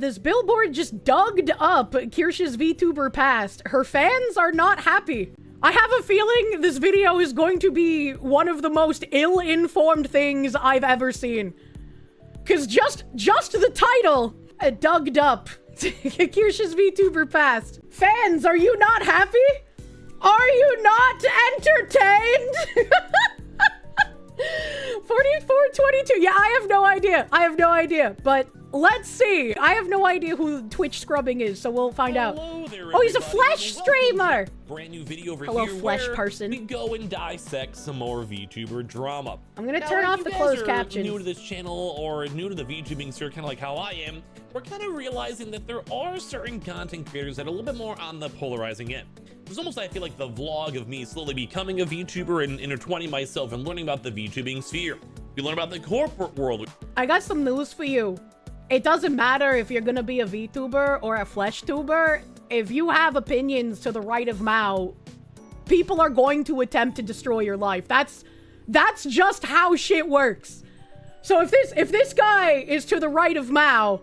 this billboard just dug up Kirsche's VTuber past. Her fans are not happy. I have a feeling this video is going to be one of the most ill-informed things I've ever seen. Cause just the title, dug up Kirsche's VTuber past. Fans, are you not happy? Are you not entertained? 4422. Yeah, I have no idea. I have no idea. But let's see. I have no idea who Twitch scrubbing is, so we'll find out. There, oh, he's a Flesh streamer. Brand new video over Hello, here Flesh where person. we go and dissect some more VTuber drama. I'm gonna turn off the closed captions. New to this channel or new to the VTubing sphere, kind of like how I am, we're kind of realizing that there are certain content creators that are a little bit more on the polarizing end. It's almost, I feel like, the vlog of me slowly becoming a VTuber and intertwining myself and learning about the VTubing sphere. We learn about the corporate world. I got some news for you. It doesn't matter if you're gonna be a VTuber or a Flesh tuber. If you have opinions to the right of Mao, people are going to attempt to destroy your life. That's just how shit works. So if this guy is to the right of Mao,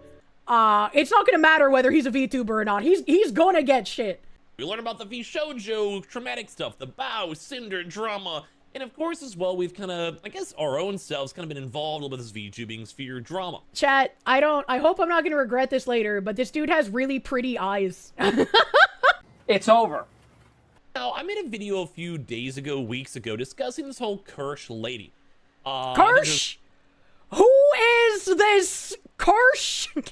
it's not gonna matter whether he's a VTuber or not. He's gonna get shit. We learn about the V-shoujo, traumatic stuff, the Bao, Cinder, drama, and of course as well, we've kind of, I guess, our own selves kind of been involved with this VTubing sphere drama. Chat, I hope I'm not gonna regret this later, but this dude has really pretty eyes. It's over. Now, I made a video a few days ago, weeks ago, discussing this whole Kirsche lady. Kirsche? Who is this Kirsche?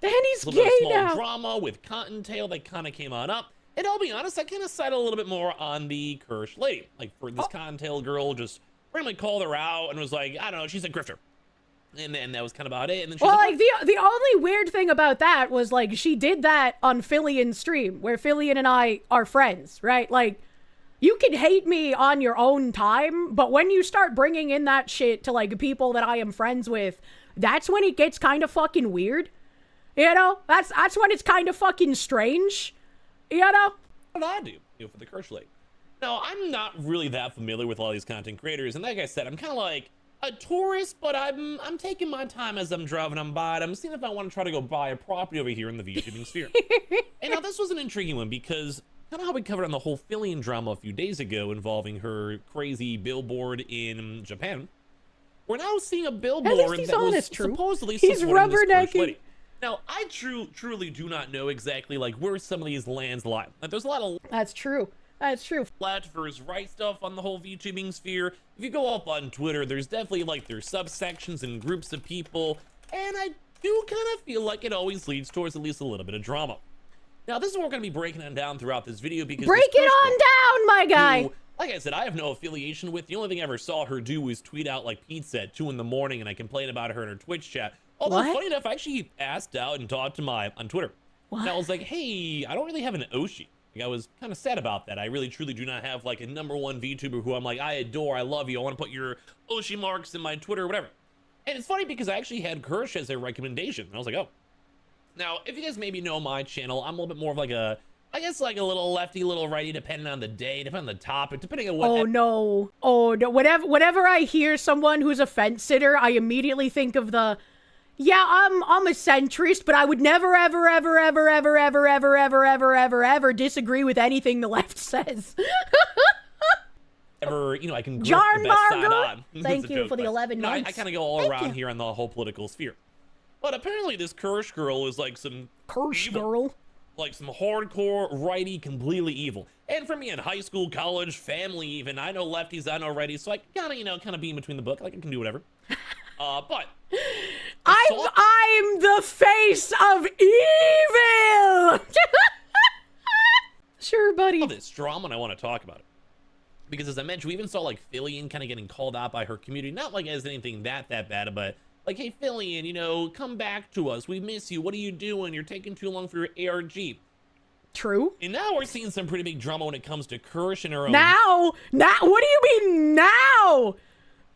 Danny's gay now. A little bit of small drama with Cottontail that kind of came on up. And I'll be honest, I kind of sided a little bit more on the Kirsche lady. Like, for this Cottontail girl just randomly called her out and was like, I don't know, she's a grifter. And then that was kind of about it. And then she the only weird thing about that was, like, she did that on Fillian's stream, where Fillian and I are friends, right? Like, you can hate me on your own time, but when you start bringing in that shit to, like, people that I am friends with, that's when it gets kind of fucking weird. You know? That's when it's kind of fucking strange. You know? What I do, for the Kirsche lady. Now, I'm not really that familiar with all these content creators, and like I said, I'm kind of like a tourist, but I'm taking my time as I'm driving on by. I'm seeing if I want to try to go buy a property over here in the VTubing sphere. And now this was an intriguing one because kind of how we covered on the whole Fillian drama a few days ago involving her crazy billboard in Japan. We're now seeing a billboard that was supposedly supporting this Kirsche lady. Now, I truly do not know exactly, like, where some of these lands lie. Like, there's a lot of... That's true. That's true. Left versus right stuff on the whole VTubing sphere. If you go up on Twitter, there's definitely, like, there's subsections and groups of people. And I do kind of feel like it always leads towards at least a little bit of drama. Now, this is what we're going to be breaking on down throughout this video because... Break it on down, my guy! Who, like I said, I have no affiliation with. The only thing I ever saw her do was tweet out, like, pizza at 2 in the morning, and I complained about her in her Twitch chat. Although, funny enough, I actually asked out and talked to on Twitter. What? And I was like, hey, I don't really have an Oshi. Like, I was kind of sad about that. I really, truly do not have, like, a #1 VTuber who I'm like, I adore, I love you, I want to put your Oshi marks in my Twitter or whatever. And it's funny because I actually had Kirsche as a recommendation. And I was like, oh. Now, if you guys maybe know my channel, I'm a little bit more of like a, I guess like a little lefty, little righty, depending on the day, depending on the topic, depending on what... Oh, no. Oh, no. Whenever I hear someone who's a fence sitter, I immediately think of the... Yeah, I'm a centrist, but I would never, ever disagree with anything the left says. I can grip the best side on. Thank you for the 11 months. I kind of go all around here on the whole political sphere. But apparently this Kirsche girl is like some... Kirsche girl? Like some hardcore, righty, completely evil. And for me in high school, college, family even, I know lefties, I know righties, so I kind of be in between the book. Like, I can do whatever. But... I'm the face of evil! Sure, buddy. This drama, and I want to talk about it. Because as I mentioned, we even saw, like, Fillian kind of getting called out by her community. Not like as anything that bad, but... Like, hey, Fillian, you know, come back to us. We miss you. What are you doing? You're taking too long for your ARG. True. And now we're seeing some pretty big drama when it comes to Kirsche and her own... Now? What do you mean now?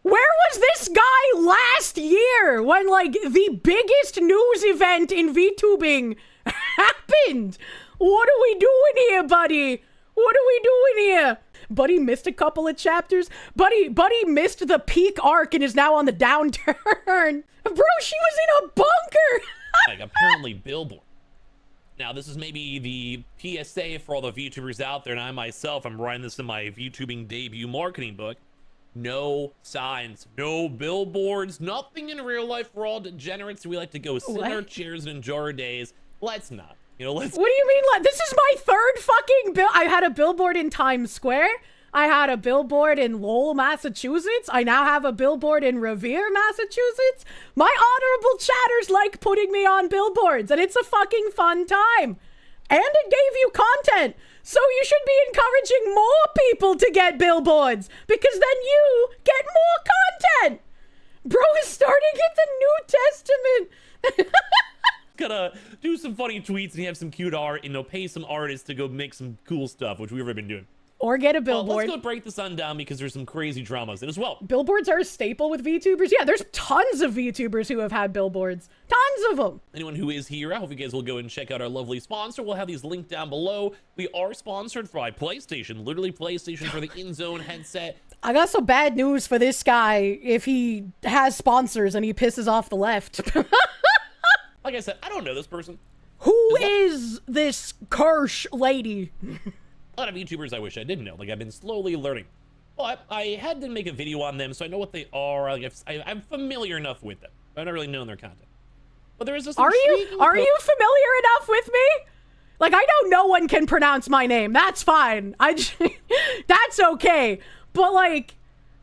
Where was this guy last year when, like, the biggest news event in VTubing happened? What are we doing here, buddy? What are we doing here? Buddy missed a couple of chapters. Buddy missed the peak arc and is now on the downturn. Bro, she was in a bunker. Like, apparently billboard. Now, this is maybe the PSA for all the VTubers out there, and I myself, I'm writing this in my VTubing debut marketing book. No signs, no billboards, nothing in real life. We're all degenerates. We like to go sit in our chairs and enjoy our days. Let's not. You know, let's... What do you mean? This is my third fucking bill. I had a billboard in Times Square. I had a billboard in Lowell, Massachusetts. I now have a billboard in Revere, Massachusetts. My honorable chatters like putting me on billboards, and it's a fucking fun time. And it gave you content. So you should be encouraging more people to get billboards, because then you get more content. Bro is starting at the New Testament. Gonna do some funny tweets and have some cute art, and pay some artists to go make some cool stuff, which we've already been doing. Or get a billboard. Let's go break the sun down, because there's some crazy dramas in as well. Billboards are a staple with VTubers. Yeah, there's tons of VTubers who have had billboards. Tons of them. Anyone who is here, I hope you guys will go and check out our lovely sponsor. We'll have these linked down below. We are sponsored by PlayStation, literally PlayStation for the InZone headset. I got some bad news for this guy if he has sponsors and he pisses off the left. Like I said, I don't know this person. Who is this Kirsche lady? A lot of YouTubers I wish I didn't know. Like, I've been slowly learning. But I had to make a video on them, so I know what they are. Like, I'm familiar enough with them. I've not really known their content. But there is this. Are you familiar enough with me? Like, I know no one can pronounce my name. That's fine. That's okay. But like,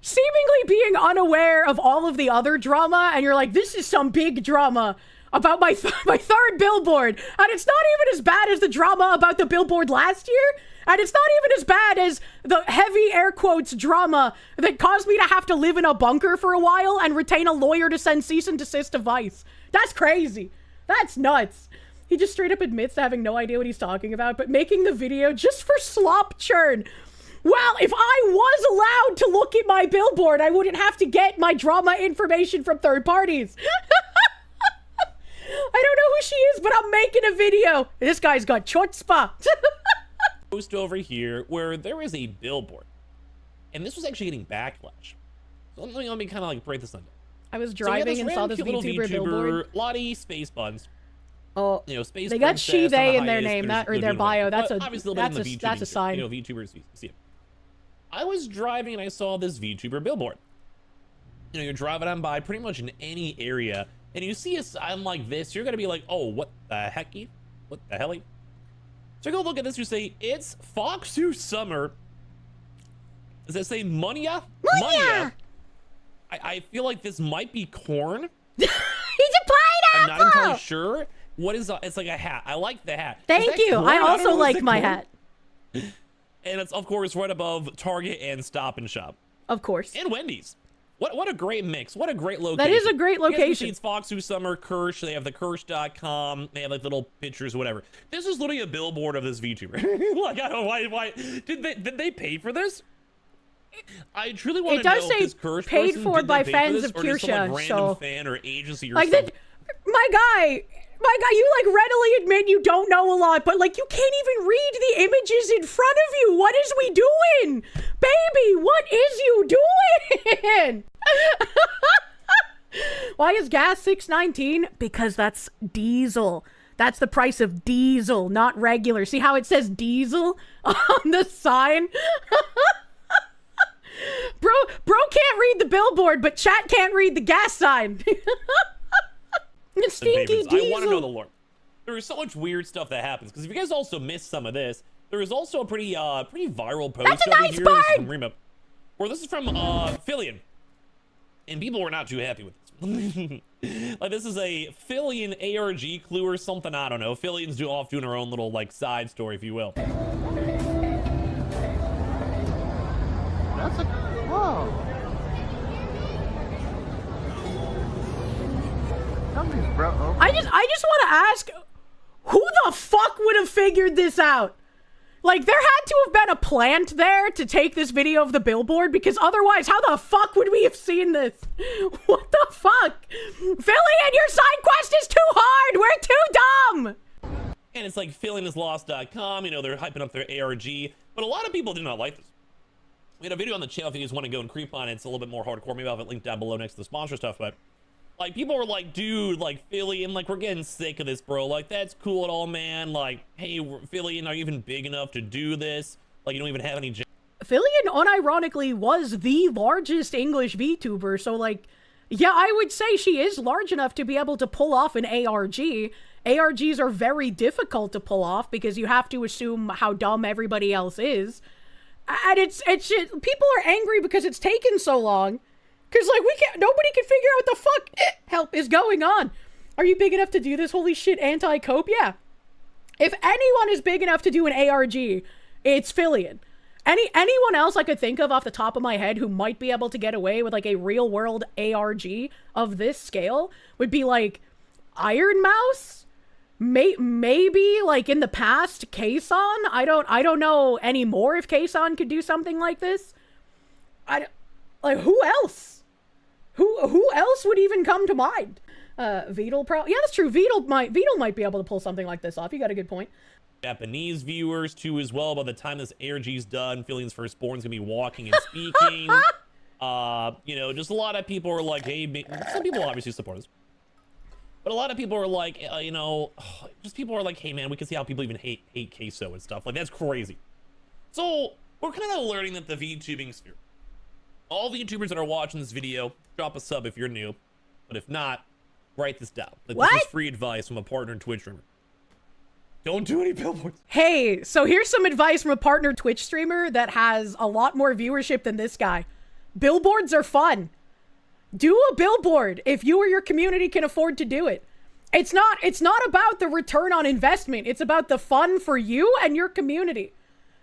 seemingly being unaware of all of the other drama, and you're like, this is some big drama about my third billboard, and it's not even as bad as the drama about the billboard last year. And it's not even as bad as the heavy air quotes drama that caused me to have to live in a bunker for a while and retain a lawyer to send cease and desist to Vice. That's crazy. That's nuts. He just straight up admits to having no idea what he's talking about, but making the video just for slop churn. Well, if I was allowed to look at my billboard, I wouldn't have to get my drama information from third parties. I don't know who she is, but I'm making a video. This guy's got chutzpah. Post over here where there is a billboard, and this was actually getting backlash. So let me kind of like break this down. I was driving and saw this VTuber billboard. Lottie space buns. Oh, you know, space. They got she, they in their name, that or their bio. That's a sign. You know, VTubers see it. I was driving and I saw this VTuber billboard. You know, you're driving on by pretty much in any area, and you see a sign like this, you're gonna be like, oh, what the hecky? What the helly? So go look at this, you say, it's Foxu Summer. Does it say Munya? Munya! I feel like this might be corn. He's a pineapple! I'm not entirely sure. What is it's like a hat. I like the hat. Thank you. Corn? I also like my hat. And it's, of course, right above Target and Stop and Shop. Of course. And Wendy's. What a great mix. What a great location. That is a great location. It's Foxu Summer, Kirsche. They have the Kirsche.com. They have like little pictures, whatever. This is literally a billboard of this VTuber. Like, I don't know why did they pay for this? I truly want to know if this Kirsche paid person, for by fans of Kirsche, some, like, random fan or agency or like something. My guy, you like readily admit you don't know a lot, but like you can't even read the images in front of you. What is we doing? Baby, what is you doing? Why is gas $6.19? Because that's diesel. That's the price of diesel, not regular. See how it says diesel on the sign? Bro can't read the billboard, but chat can't read the gas sign. Stinky diesel. I want to know the lore. There is so much weird stuff that happens, because if you guys also missed some of this, there is also a pretty viral post That's a over nice here. Bird. This is from Rima, where this is from Fillion, and people were not too happy with this. Like, this is a Fillion ARG clue or something. I don't know. Fillion's off doing her own little like side story, if you will. That's a whoa. Something's bro. I just want to ask, who the fuck would have figured this out? Like, there had to have been a plant there to take this video of the billboard, because otherwise, how the fuck would we have seen this? What the fuck? Fillion, your side quest is too hard! We're too dumb! And it's like FillionIsLost.com, you know, they're hyping up their ARG, but a lot of people did not like this. We had a video on the channel if you guys want to go and creep on it. It's a little bit more hardcore. Maybe I'll have it linked down below next to the sponsor stuff, but Like, people were like, dude, like, Philly, like, we're getting sick of this, bro. Like, that's cool at all, man. Like, hey, Philly, are you even big enough to do this? Like, you don't even have any... Fillion, unironically, was the largest English VTuber, so, like, yeah, I would say she is large enough to be able to pull off an ARG. ARGs are very difficult to pull off because you have to assume how dumb everybody else is. And it's people are angry because it's taken so long. Because, like, nobody can figure out what the fuck help is going on. Are you big enough to do this? Holy shit, anti-cope? Yeah. If anyone is big enough to do an ARG, it's Fillion. Anyone else I could think of off the top of my head who might be able to get away with, like, a real-world ARG of this scale would be, like, Iron Mouse? Maybe, like, in the past, Kason? I don't know anymore if Kason could do something like this. Like, who else? Who else would even come to mind? Vedal yeah, that's true. Vedal might be able to pull something like this off. You got a good point. Japanese viewers too as well. By the time this ARG's done, Fillion's firstborn's gonna be walking and speaking. You know, just a lot of people are like, hey, some people obviously support us, but a lot of people are like, you know, just people are like, hey man, we can see how people even hate queso and stuff. Like, that's crazy. So we're kind of learning that the VTubing sphere, all VTubers that are watching this video, drop a sub if you're new, but if not, write this down. Like, this is free advice from a partner Twitch streamer. Don't do any billboards. Hey, so here's some advice from a partner Twitch streamer that has a lot more viewership than this guy. Billboards are fun. Do a billboard if you or your community can afford to do it. It's not about the return on investment. It's about the fun for you and your community.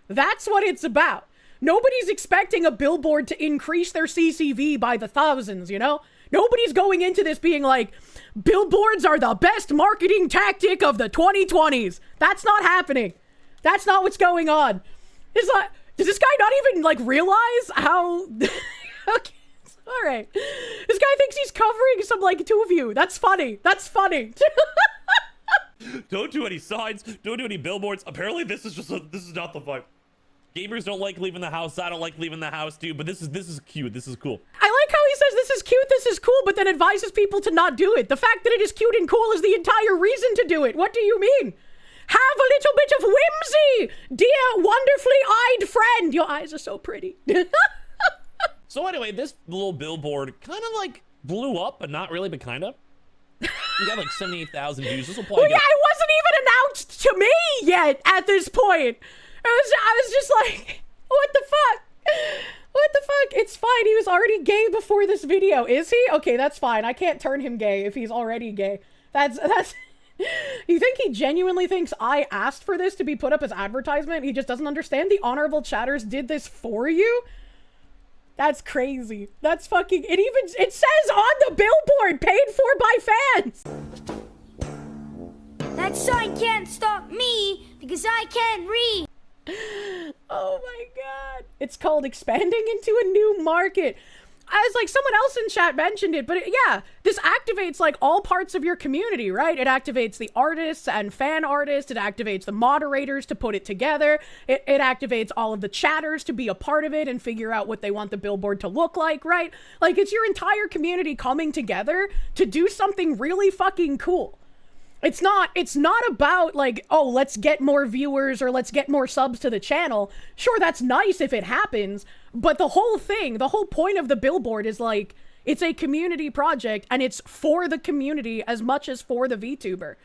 That's what it's about. Nobody's expecting a billboard to increase their CCV by the thousands, you know? Nobody's going into this being like, billboards are the best marketing tactic of the 2020s. That's not happening. That's not what's going on. It's like, does this guy not even, like, realize how... Okay, all right. This guy thinks he's covering some, like, two of you. That's funny. That's funny. Don't do any signs. Don't do any billboards. Apparently, this is not the vibe. Gamers don't like leaving the house. I don't like leaving the house, dude. But this is cute. This is cool. I like how he says this is cute, this is cool, but then advises people to not do it. The fact that it is cute and cool is the entire reason to do it. What do you mean? Have a little bit of whimsy, dear wonderfully eyed friend. Your eyes are so pretty. So anyway, this little billboard kind of like blew up, but not really, but kind of. You got like 78,000 views. This will probably well, yeah, it wasn't even announced to me yet at this point. I was just like, what the fuck? What the fuck? It's fine. He was already gay before this video. Is he? Okay, that's fine. I can't turn him gay if he's already gay. That's You think he genuinely thinks I asked for this to be put up as advertisement? He just doesn't understand the honorable chatters did this for you? That's crazy. That's fucking... It says on the billboard, paid for by fans! That sign can't stop me because I can't read. Oh my god. It's called expanding into a new market. As like someone else in chat mentioned it, but yeah, this activates like all parts of your community, right? It activates the artists and fan artists. It activates the moderators to put it together. It activates all of the chatters to be a part of it and figure out what they want the billboard to look like, right? Like, it's your entire community coming together to do something really fucking cool. It's not about like, oh, let's get more viewers or let's get more subs to the channel. Sure, that's nice if it happens, but the whole thing, the whole point of the billboard is like, it's a community project and it's for the community as much as for the VTuber.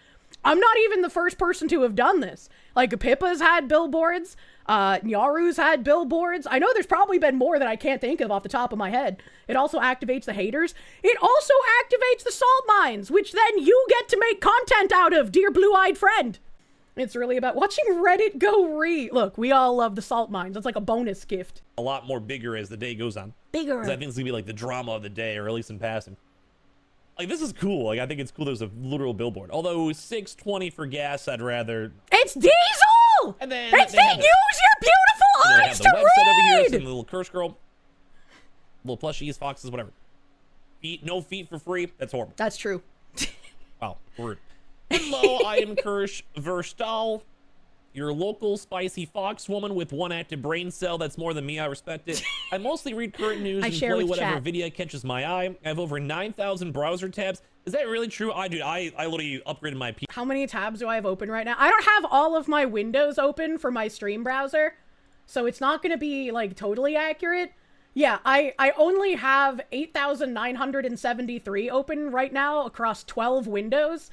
I'm not even the first person to have done this. Like, Pippa's had billboards, Nyaru's had billboards. I know there's probably been more that I can't think of off the top of my head. It also activates the haters. It also activates the salt mines, which then you get to make content out of, dear blue-eyed friend. It's really about watching Reddit go Look, we all love the salt mines. It's like a bonus gift. A lot more bigger as the day goes on. Bigger. 'Cause I think it's gonna be like the drama of the day, or at least in passing. Like, this is cool. Like, I think it's cool there's a literal billboard. Although $6.20 for gas, I'd rather... It's diesel! And then use your beautiful eyes to read! Over here, some read! little Kirsche girl. Little plushies, foxes, whatever. No feet for free. That's horrible. That's true. Wow, rude. Hello, I am Kirsche Verstal, your local spicy fox woman with one active brain cell. That's more than me. I respect it. I mostly read current news and share play with whatever chat. video catches my eye. I have over 9,000 browser tabs. Is that really true? I literally upgraded my PC. How many tabs do I have open right now? I don't have all of my windows open for my stream browser, so it's not going to be, like, totally accurate. Yeah, I only have 8,973 open right now across 12 windows.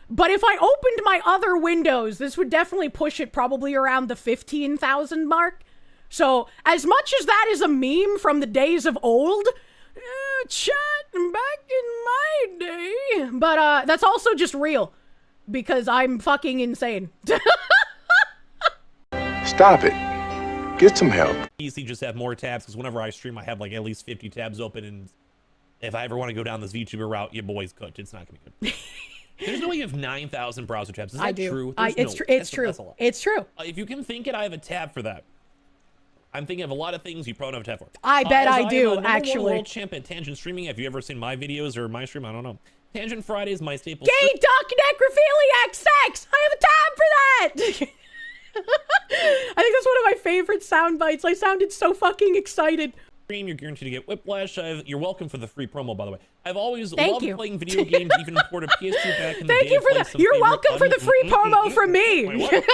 But if I opened my other windows, this would definitely push it probably around the 15,000 mark. So, as much as that is a meme from the days of old, chat back in my day, but that's also just real, because I'm fucking insane. Stop it. Get some help. PC just have more tabs, because whenever I stream, I have like at least 50 tabs open, and if I ever want to go down this VTuber route, your boy's cooked. It's not gonna be good. There's no way you have 9,000 browser tabs. Is that I do. true? It's true. It's true. It's true. If you can think it, I have a tab for that. I'm thinking of a lot of things you probably don't have a tab for. I bet I do, am a actually. world champ at Tangent Streaming. Have you ever seen my videos or my stream? I don't know. Tangent Fridays, my staple. Gay duck necrophiliac sex! I have a tab for that! I think that's one of my favorite sound bites. I sounded so fucking excited. Stream, you're guaranteed to get whiplash. You're welcome for the free promo, by the way. I've always Thank loved you. playing video games, even imported PS2 back in the day. Thank you for that. You're welcome for the free promo from me. Wait, what?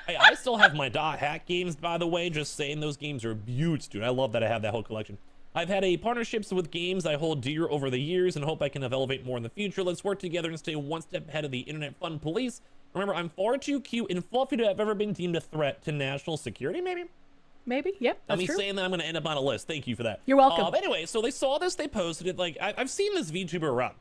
Hey, I still have my dot hack games, by the way. Just saying, those games are beauts, dude. I love that I have that whole collection. I've had partnerships with games I hold dear over the years and hope I can elevate more in the future. Let's work together and stay one step ahead of the internet fun police. Remember, I'm far too cute and fluffy to have ever been deemed a threat to national security, maybe? Maybe, yep, that's true. I'm saying that I'm going to end up on a list. Thank you for that. You're welcome. But anyway, so they saw this, they posted it. Like, I've seen this VTuber around.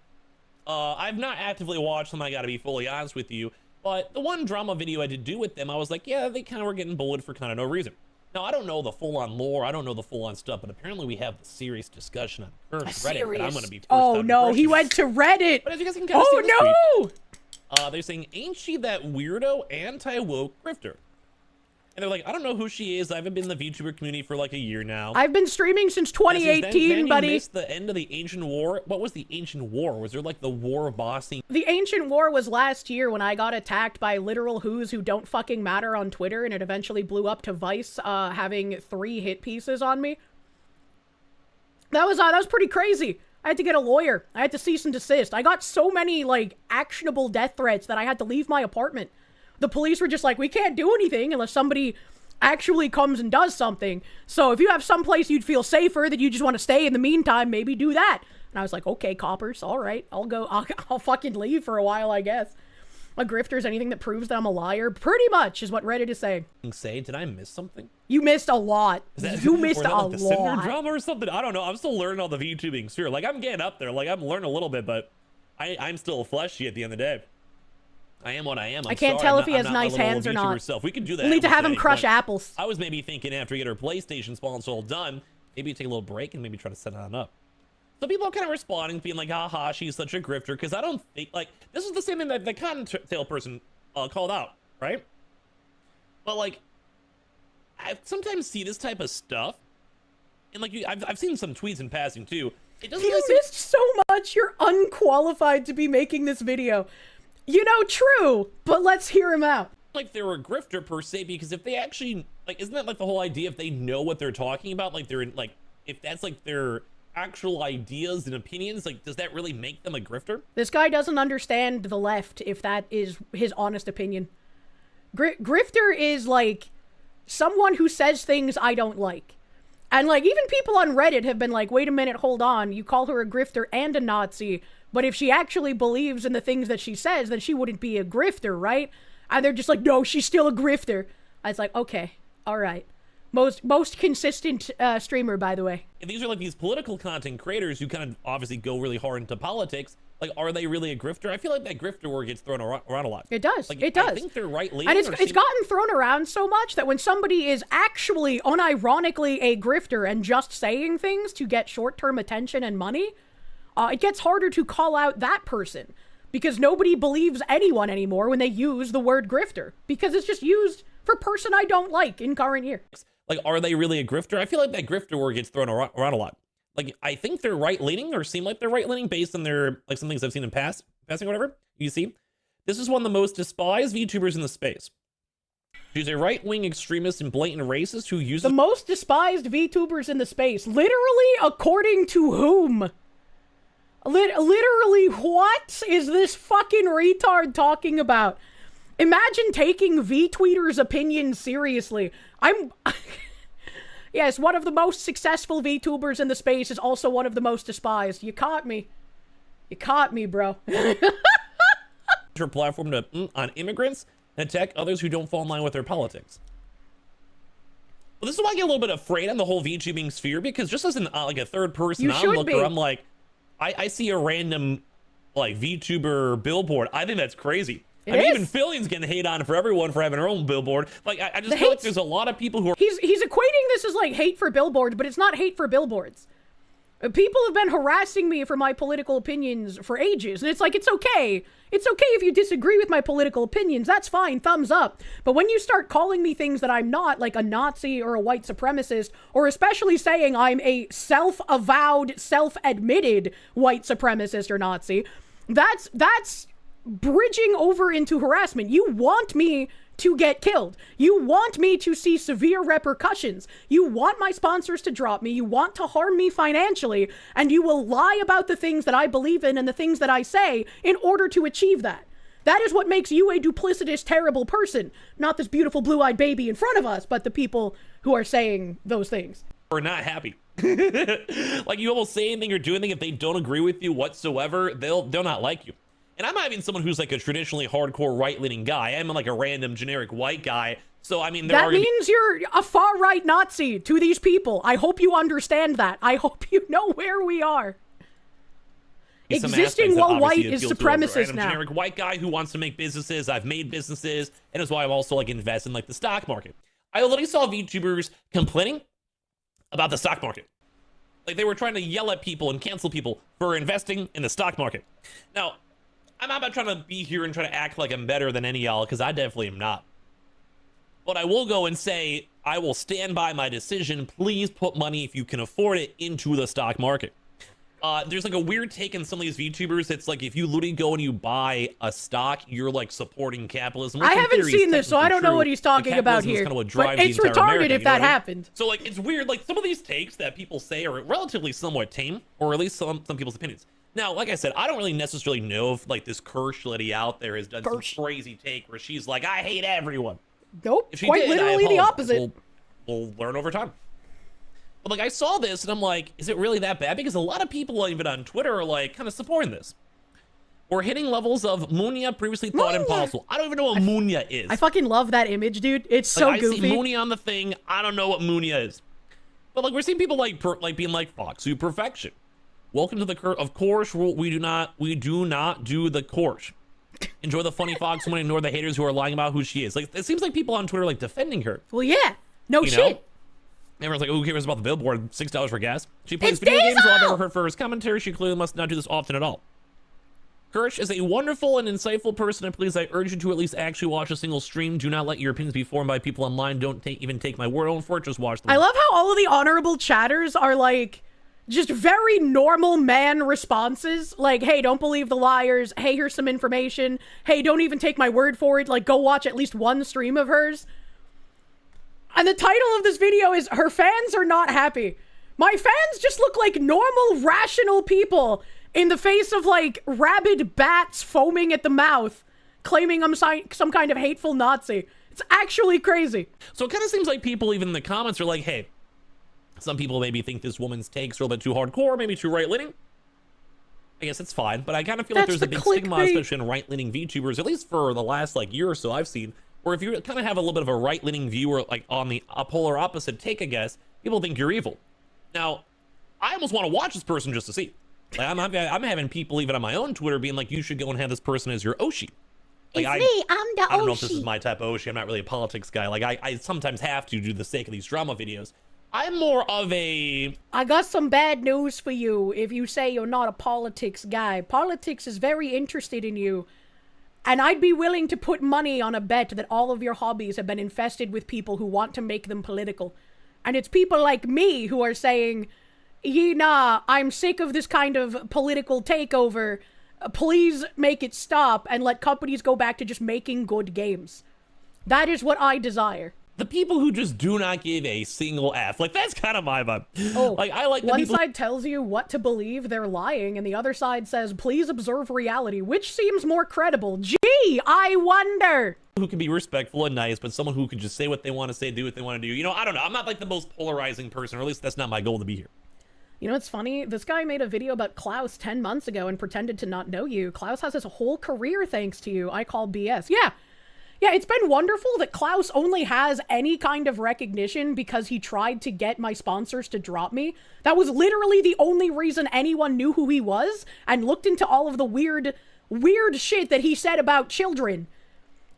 I've not actively watched them, I got to be fully honest with you. But the one drama video I did do with them, I was like, yeah, they kind of were getting bullied for kind of no reason. Now, I don't know the full-on lore, I don't know the full-on stuff, but apparently we have the serious discussion on Kirsche Reddit that I'm going to be first Oh out no, to he went to Reddit! But as you guys can kind of see in the Oh no! they're saying, ain't she that weirdo anti-woke grifter? And they're like, I don't know who she is. I haven't been in the VTuber community for like a year now. I've been streaming since 2018, then buddy. You missed the end of the Ancient War. What was the Ancient War? Was there like the War of Bossing? The Ancient War was last year when I got attacked by literal who's who don't fucking matter on Twitter, and it eventually blew up to Vice having 3 hit pieces on me. That was pretty crazy. I had to get a lawyer. I had to cease and desist. I got so many, like, actionable death threats that I had to leave my apartment. The police were just like, we can't do anything unless somebody actually comes and does something. So if you have someplace you'd feel safer that you just want to stay in the meantime, maybe do that. And I was like, okay, coppers, all right. I'll fucking leave for a while, I guess. A grifter is anything that proves that I'm a liar. Pretty much is what Reddit is saying. Did I miss something? You missed a lot. You missed a like the Cinder lot. drama or something? I don't know. I'm still learning all the VTubing sphere. Like, I'm getting up there. Like, I'm learning a little bit, but I'm still fleshy at the end of the day. I am what I am. I can't tell if he has nice hands or not. We could do that. We'll need to have him crush apples. I was maybe thinking after we get our PlayStation sponsor all done, maybe take a little break and maybe try to set it on up. So people are kind of responding, being like, haha, she's such a grifter, because I don't think, like, this is the same thing that the Cottontail person called out, right? But, like, I sometimes see this type of stuff, and, like, I've seen some tweets in passing, too. It doesn't You missed so much. You're unqualified to be making this video. You know, true, but let's hear him out. Like they're a grifter per se, because if they actually, like, isn't that like the whole idea, if they know what they're talking about, like they're in, like, if that's like their actual ideas and opinions, like, does that really make them a grifter? This guy doesn't understand the left, if that is his honest opinion. Grifter is like someone who says things I don't like. And like even people on Reddit have been like, wait a minute, hold on, you call her a grifter and a Nazi, but if she actually believes in the things that she says, then she wouldn't be a grifter, right? And they're just like, no, she's still a grifter. I was like, okay, all right. Most consistent streamer, by the way. If these are like these political content creators who kind of obviously go really hard into politics, like, are they really a grifter? I feel like that grifter word gets thrown around a lot. It does. Like, It does. I think they're right-leaning. And it's gotten thrown around so much that when somebody is actually unironically a grifter and just saying things to get short-term attention and money, it gets harder to call out that person because nobody believes anyone anymore when they use the word grifter because it's just used for person I don't like in current year. Like, are they really a grifter? I feel like that grifter word gets thrown around a lot. Like, I think they're right-leaning or seem like they're right-leaning based on their, like, some things I've seen in passing or whatever. You see? This is one of the most despised VTubers in the space. She's a right-wing extremist and blatant racist who uses The most despised VTubers in the space. Literally, according to whom? Literally, what is this fucking retard talking about? Imagine taking VTweeters' opinions seriously. Yes, one of the most successful VTubers in the space is also one of the most despised. You caught me. You caught me, bro. her platform to on immigrants and attack others who don't fall in line with their politics. Well, this is why I get a little bit afraid on the whole VTubing sphere, because just as an like a third person onlooker, I'm like, I see a random like VTuber billboard. I think that's crazy. I mean, even Philly's getting hate on for everyone for having her own billboard. Like, I just feel like there's a lot of people who are... He's equating this as, like, hate for billboards, but it's not hate for billboards. People have been harassing me for my political opinions for ages, and it's like, it's okay. It's okay if you disagree with my political opinions. That's fine, thumbs up. But when you start calling me things that I'm not, like a Nazi or a white supremacist, or especially saying I'm a self-avowed, self-admitted white supremacist or Nazi, that's bridging over into harassment. You want me to get killed. You want me to see severe repercussions. You want my sponsors to drop me. You want to harm me financially, and you will lie about the things that I believe in and the things that I say in order to achieve that. That is what makes you a duplicitous, terrible person. Not this beautiful blue-eyed baby in front of us, but the people who are saying those things. Are not happy. Like, you almost say anything or do anything, if they don't agree with you whatsoever, they'll not like you. And I'm not even someone who's like a traditionally hardcore right-leaning guy. I'm like a random generic white guy. So, I mean, that means you're a far-right Nazi to these people. I hope you understand that. I hope you know where we are. Existing while white is supremacist now. I'm a generic white guy who wants to make businesses. I've made businesses. And that's why I'm also like invest in like the stock market. I literally saw VTubers complaining about the stock market. Like, they were trying to yell at people and cancel people for investing in the stock market. Now, I'm not trying to be here and try to act like I'm better than any of y'all, because I definitely am not. But I will go and say, I will stand by my decision. Please put money, if you can afford it, into the stock market. There's like a weird take in some of these VTubers. It's like, if you literally go and you buy a stock, you're like supporting capitalism. I haven't seen this, so I don't know what he's talking about here. Kind of but it's retarded if that happened. So like, it's weird. Like, some of these takes that people say are relatively somewhat tame, or at least some people's opinions. Now, like I said, I don't really necessarily know if like this Kirsche lady out there has done some crazy take where she's like, I hate everyone. Nope, quite literally the opposite. We'll learn over time. But like, I saw this and I'm like, is it really that bad? Because a lot of people even on Twitter are like kind of supporting this. We're hitting levels of Munya previously thought impossible. I don't even know what Munya is. I fucking love that image, dude. It's so goofy. I see Munya on the thing. I don't know what Munya is. But like, we're seeing people like being like Foxu perfection. Welcome to the of course we do not do the course. Enjoy the funny fox and ignore the haters who are lying about who she is. Like, it seems like people on Twitter are like defending her. Well, yeah, no shit. Everyone's like, oh, who cares about the billboard? $6 for gas. She plays video games. I've never heard for her commentary. She clearly must not do this often at all. Kirsche is a wonderful and insightful person, and please, I urge you to at least actually watch a single stream. Do not let your opinions be formed by people online. Don't even take my word for it. Just watch them. I love how all of the honorable chatters are like, just very normal man responses. Like, hey, don't believe the liars. Hey, here's some information. Hey, don't even take my word for it. Like, go watch at least one stream of hers. And the title of this video is, Her Fans Are Not Happy. My fans just look like normal, rational people in the face of, like, rabid bats foaming at the mouth, claiming I'm some kind of hateful Nazi. It's actually crazy. So it kind of seems like people, even in the comments, are like, hey, some people maybe think this woman's takes are a little bit too hardcore, maybe too right-leaning. I guess it's fine, but I kind of feel like there's a big stigma, especially in right-leaning VTubers, at least for the last like year or so I've seen, where if you kind of have a little bit of a right-leaning view or like on the polar opposite take, I guess, people think you're evil. Now, I almost want to watch this person just to see. Like, I'm having people even on my own Twitter being like, you should go and have this person as your Oshi. Like, it's me, I'm the Oshi. I don't know if this is my type of Oshi. I'm not really a politics guy. Like, I sometimes have to do the sake of these drama videos. I'm more of a... I got some bad news for you if you say you're not a politics guy. Politics is very interested in you. And I'd be willing to put money on a bet that all of your hobbies have been infested with people who want to make them political. And it's people like me who are saying, nah, I'm sick of this kind of political takeover. Please make it stop and let companies go back to just making good games. That is what I desire. The people who just do not give a single F. Like, that's kind of my vibe. Oh, like, I like the one people... side tells you what to believe, they're lying, and the other side says, please observe reality. Which seems more credible? Gee, I wonder. Who can be respectful and nice, but someone who can just say what they want to say, do what they want to do. You know, I don't know. I'm not like the most polarizing person, or at least that's not my goal to be here. You know what's funny? This guy made a video about Klaus 10 months ago and pretended to not know you. Klaus has his whole career thanks to you. I call BS. Yeah, it's been wonderful that Klaus only has any kind of recognition because he tried to get my sponsors to drop me. That was literally the only reason anyone knew who he was and looked into all of the weird shit that he said about children.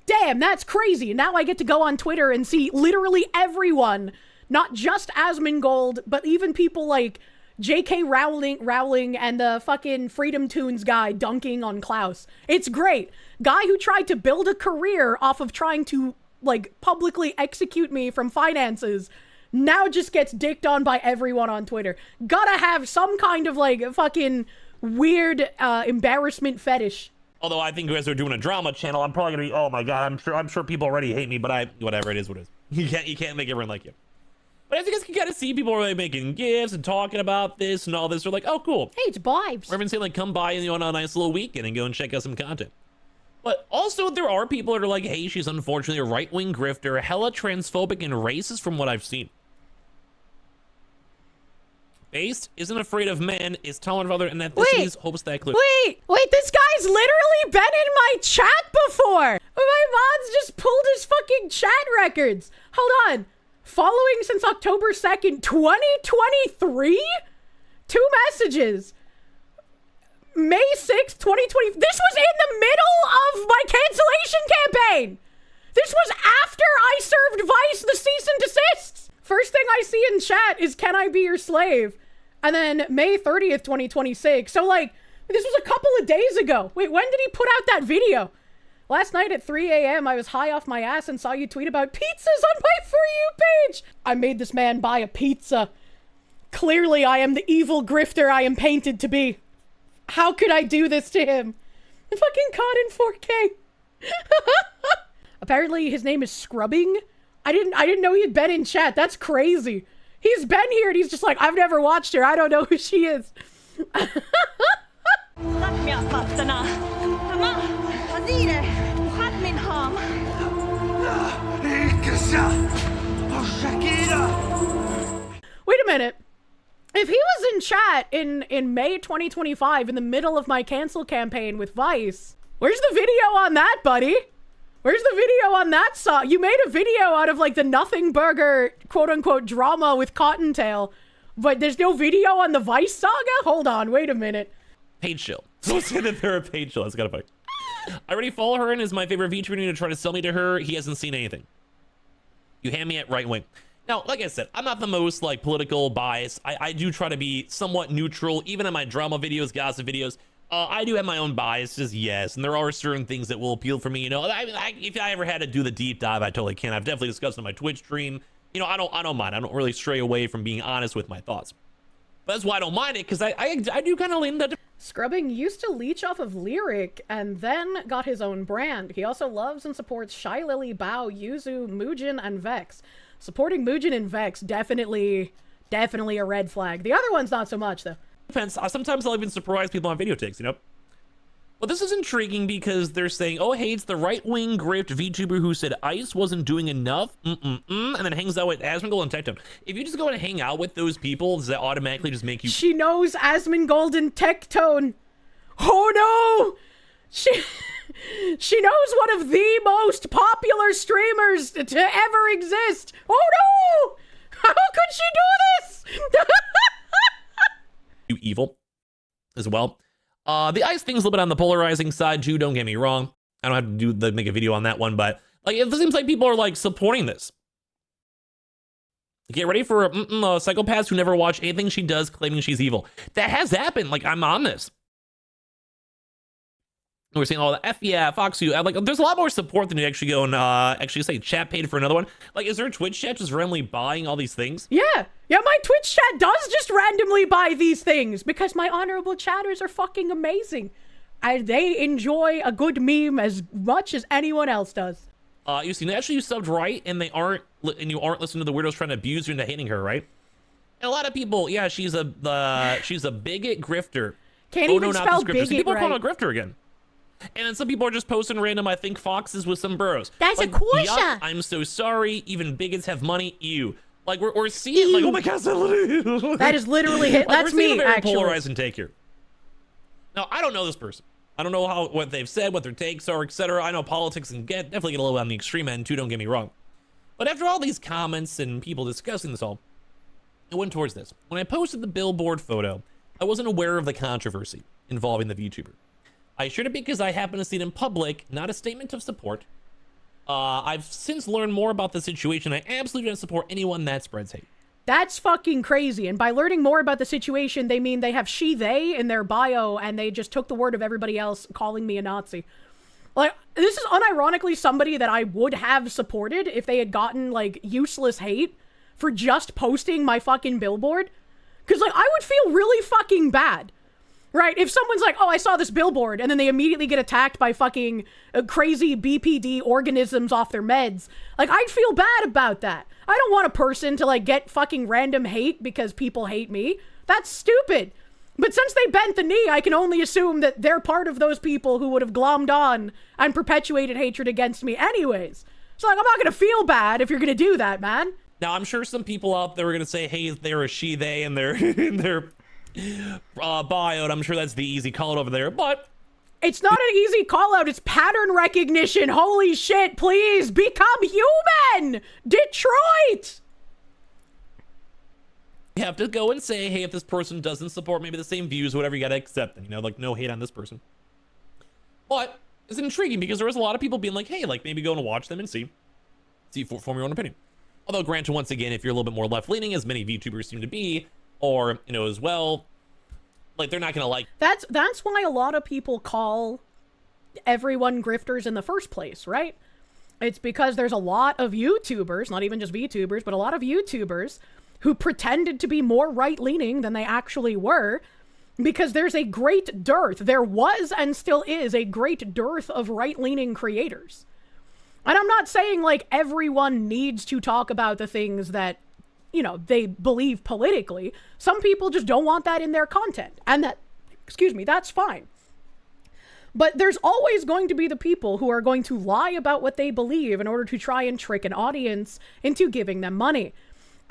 Damn, that's crazy. Now I get to go on Twitter and see literally everyone, not just Asmongold, but even people like J.K. Rowling and the fucking Freedom Tunes guy dunking on Klaus. It's great. Guy who tried to build a career off of trying to, like, publicly execute me from finances now just gets dicked on by everyone on Twitter. Gotta have some kind of, like, fucking weird embarrassment fetish. Although I think you guys are doing a drama channel, I'm probably gonna be, oh my god, I'm sure people already hate me, but whatever, it is what it is. You can't make everyone like you. But as you guys can kind of see, people are really making gifts and talking about this and all this. They're like, oh, cool. Hey, it's vibes. Or even saying, like, come by and, on a nice little weekend and go and check out some content. But also, there are people that are like, hey, she's unfortunately a right-wing grifter, hella transphobic and racist from what I've seen. Based, isn't afraid of men, is tolerant of other ethnicities, hopes that clear. Wait, this guy's literally been in my chat before. My mods just pulled his fucking chat records. Hold on. Following since October 2nd, 2023? 2 messages. May 6th, 2020. This was in the middle of my cancellation campaign. This was after I served Vice the cease and desists. First thing I see in chat is, can I be your slave? And then May 30th, 2026. So, like, this was a couple of days ago. Wait, when did he put out that video? Last night at 3 a.m., I was high off my ass and saw you tweet about pizzas on my For You page. I made this man buy a pizza. Clearly, I am the evil grifter I am painted to be. How could I do this to him? I'm fucking caught in 4K. Apparently, his name is Scrubbing. I didn't know he'd been in chat. That's crazy. He's been here and he's just like, I've never watched her. I don't know who she is. Wait a minute. If he was in chat in May 2025 in the middle of my cancel campaign with Vice, where's the video on that, buddy? Where's the video on that song? You made a video out of like the Nothing Burger quote-unquote drama with Cottontail, but there's no video on the Vice saga? Hold on, wait a minute. Page chill. So say that they're a page chill. That's kind of funny. I already follow her and is my favorite VTuber to try to sell me to her. He hasn't seen anything. You hand me at right wing. Now, like I said, I'm not the most like political bias. I do try to be somewhat neutral, even in my drama videos, gossip videos. I do have my own biases, yes, and there are certain things that will appeal for me. You know, if I ever had to do the deep dive, I totally can. I've definitely discussed on my Twitch stream. You know, I don't mind. I don't really stray away from being honest with my thoughts. But that's why I don't mind it, because I do kind of lean that. Scrubbing used to leech off of Lyric and then got his own brand. He also loves and supports Shy Lily, Bao, Yuzu, Muujin, and Vex. Supporting Muujin and Vex, definitely a red flag. The other one's not so much, though. Sometimes I'll even surprise people on video takes, you know? Well, this is intriguing because they're saying, oh, hey, it's the right-wing grift VTuber who said ICE wasn't doing enough, and then hangs out with Asmongold and Tectone. If you just go and hang out with those people, does that automatically just make you... She knows Asmongold and Tectone. Oh, no! She knows one of the most popular streamers to ever exist. Oh, no! How could she do this? You evil as well. The ICE thing's a little bit on the polarizing side too, don't get me wrong. I don't have to make a video on that one, but like it seems like people are like supporting this. Get ready for psychopaths who never watch anything she does claiming she's evil. That has happened. Like, I'm on this. We're seeing all the Fox you. Like, there's a lot more support than you actually go and actually say chat paid for another one. Like, is there Twitch chat just randomly buying all these things? Yeah, my Twitch chat does just randomly buy these things because my honorable chatters are fucking amazing. They enjoy a good meme as much as anyone else does. You see, actually you subbed right, and you aren't listening to the weirdos trying to abuse you into hating her, right? And a lot of people, yeah, she's a bigot grifter. Can't even spell bigot So people are calling right. her a grifter again. And then some people are just posting random, I think, foxes with some burrows. That's like, a Kirsche. yuck, I'm so sorry. Even bigots have money. Ew. Like we're seeing, like, oh my god, that is literally hit. That's we're seeing me. a very Actually, polarizing take here. Now, I don't know this person. I don't know what they've said, what their takes are, etc. I know politics can definitely get a little on the extreme end too. Don't get me wrong. But after all these comments and people discussing this all, it went towards this. When I posted the billboard photo, I wasn't aware of the controversy involving the VTuber. I shared it because I happened to see it in public, not a statement of support. I've since learned more about the situation. I absolutely don't support anyone that spreads hate. that's fucking crazy. And by learning more about the situation, they mean they have she, they in their bio, and they just took the word of everybody else calling me a Nazi. Like, this is unironically somebody that I would have supported if they had gotten, like, useless hate for just posting my fucking billboard. Because, like, I would feel really fucking bad. Right? If someone's like, oh, I saw this billboard, and then they immediately get attacked by fucking crazy BPD organisms off their meds. Like, I'd feel bad about that. I don't want a person to, like, get fucking random hate because people hate me. That's stupid. But since they bent the knee, I can only assume that they're part of those people who would have glommed on and perpetuated hatred against me anyways. So, like, I'm not gonna feel bad if you're gonna do that, man. Now, I'm sure some people out there are going to say, hey, they're a she, they, in their bio, and I'm sure that's the easy call over there, but it's not an easy call out. It's pattern recognition. Holy shit, please become human! Detroit! you have to go and say, hey, if this person doesn't support maybe the same views, whatever, you got to accept them, you know, like, no hate on this person. But it's intriguing because there was a lot of people being like, hey, like, maybe go and watch them and see form your own opinion. Although, granted, once again, if you're a little bit more left-leaning, as many VTubers seem to be, or, you know, as well, like, they're not gonna like. That's why a lot of people call everyone grifters in the first place, right? It's because there's a lot of YouTubers, not even just VTubers, but a lot of YouTubers who pretended to be more right-leaning than they actually were, because there's a great dearth. There was and still is a great dearth of right-leaning creators. And I'm not saying, like, everyone needs to talk about the things that, you know, they believe politically. Some people just don't want that in their content. And that's fine. But there's always going to be the people who are going to lie about what they believe in order to try and trick an audience into giving them money.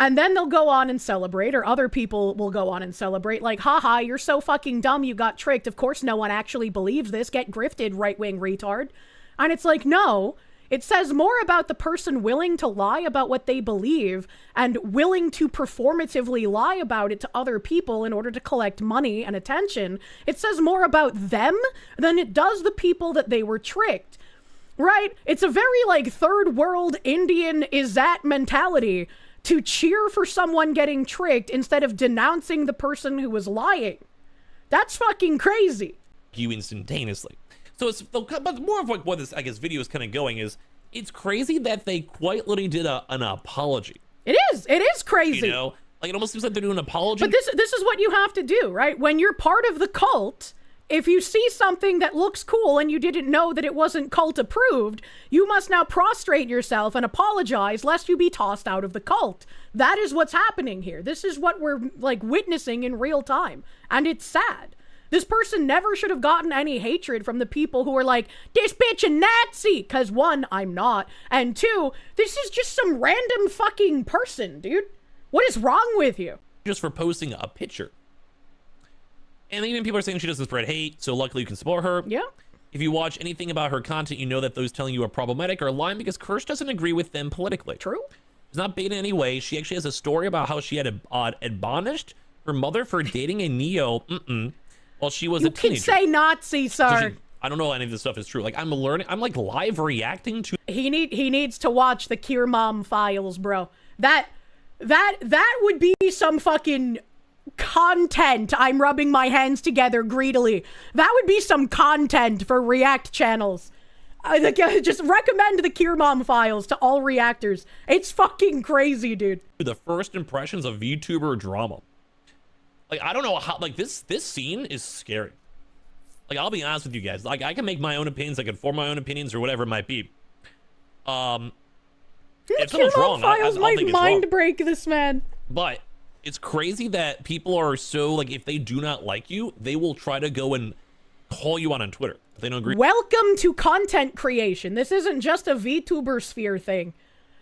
And then they'll go on and celebrate, or other people will go on and celebrate, like, haha, you're so fucking dumb, you got tricked. Of course no one actually believes this. Get grifted, right-wing retard. And it's like, no. It says more about the person willing to lie about what they believe and willing to performatively lie about it to other people in order to collect money and attention. It says more about them than it does the people that they were tricked, right? It's a very, like, third world Indian is that mentality to cheer for someone getting tricked instead of denouncing the person who was lying. That's fucking crazy. You instantaneously. So it's, but more of what this, I guess, video is kind of going is, it's crazy that they quite literally did an apology. It is crazy. You know, like, it almost seems like they're doing an apology. But this is what you have to do, right? When you're part of the cult, if you see something that looks cool and you didn't know that it wasn't cult approved, you must now prostrate yourself and apologize lest you be tossed out of the cult. That is what's happening here. This is what we're, like, witnessing in real time. And it's sad. This person never should have gotten any hatred from the people who are like, this bitch a Nazi! Because one, I'm not. And two, this is just some random fucking person, dude. What is wrong with you? Just for posting a picture. And even people are saying she doesn't spread hate, so luckily you can support her. Yeah. If you watch anything about her content, you know that those telling you are problematic are lying because Kirsche doesn't agree with them politically. True. It's not bait in any way. She actually has a story about how she had admonished her mother for dating a neo while she was a teenager. You can say Nazi, sir. So I don't know any of this stuff is true. Like, I'm like live reacting to. He needs to watch the Kier Mom files, bro. That would be some fucking content. I'm rubbing my hands together greedily. That would be some content for React channels. Just recommend the Kier Mom files to all reactors. It's fucking crazy, dude. The first impressions of VTuber drama. Like, I don't know how, like, this scene is scary. Like, I'll be honest with you guys. Like, I can make my own opinions. I can form my own opinions or whatever it might be. If someone's wrong, I don't might think it's mind wrong. break this man. But it's crazy that people are so, like, if they do not like you, they will try to go and call you on Twitter if they don't agree. Welcome to content creation. This isn't just a VTuber sphere thing.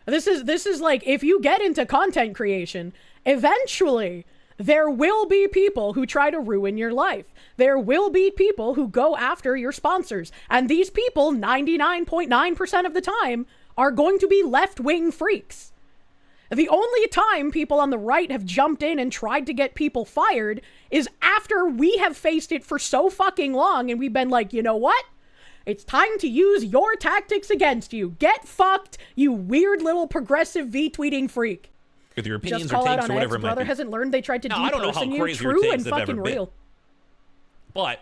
This is like, if you get into content creation, eventually there will be people who try to ruin your life. There will be people who go after your sponsors. And these people, 99.9% of the time, are going to be left-wing freaks. The only time people on the right have jumped in and tried to get people fired is after we have faced it for so fucking long and we've been like, you know what? It's time to use your tactics against you. Get fucked, you weird little progressive V-tweeting freak. With your opinions Just or call out takes on or whatever X. it might Brother be. hasn't learned they tried to I don't know how deperson you. crazy your True takes and have ever fucking been. real. But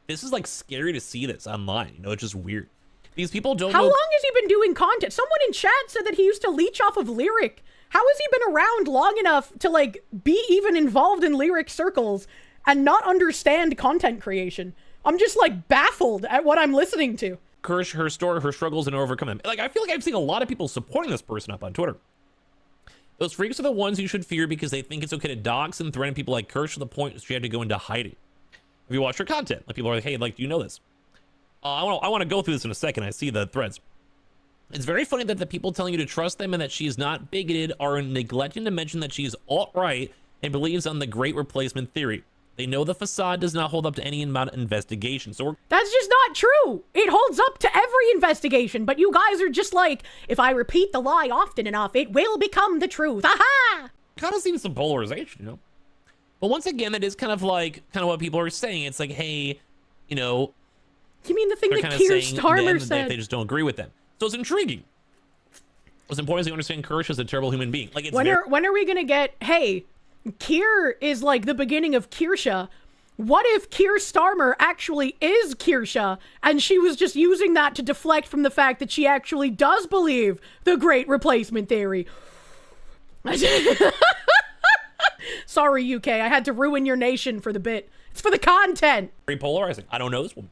this is like scary to see this online. You know, it's just weird. These people don't How know. long has he been doing content? Someone in chat said that he used to leech off of Lyric. How has he been around long enough to, like, be even involved in Lyric circles and not understand content creation? I'm just, like, baffled at what I'm listening to. Kirsche, her story, her struggles, and overcome them. Like, I feel like I'm seeing a lot of people supporting this person up on Twitter. Those freaks are the ones you should fear because they think it's okay to dox and threaten people like Kirsche to the point she had to go into hiding. If you watch her content, like, people are like, hey, like, do you know this? I want to go through this in a second. I see the threads. It's very funny that the people telling you to trust them and that she's not bigoted are neglecting to mention that she's alt-right and believes on the great replacement theory. They know the facade does not hold up to any amount of investigation. So That's just not true. It holds up to every investigation, but you guys are just like, if I repeat the lie often enough, it will become the truth. Aha! kind of seems some polarization, you know? But once again, that is kind of what people are saying. It's like, hey, you know, You mean the thing they're that kind of Keir saying Starmer that said? they just don't agree with them. So it's intriguing. What's important is you understand Kirsche is a terrible human being. Like, it's When are we gonna get, hey, Kier is like the beginning of Kirsche. What if Keir Starmer actually is Kirsche and she was just using that to deflect from the fact that she actually does believe the great replacement theory? Sorry, UK, I had to ruin your nation for the bit. It's for the content. very polarizing. I don't know this woman.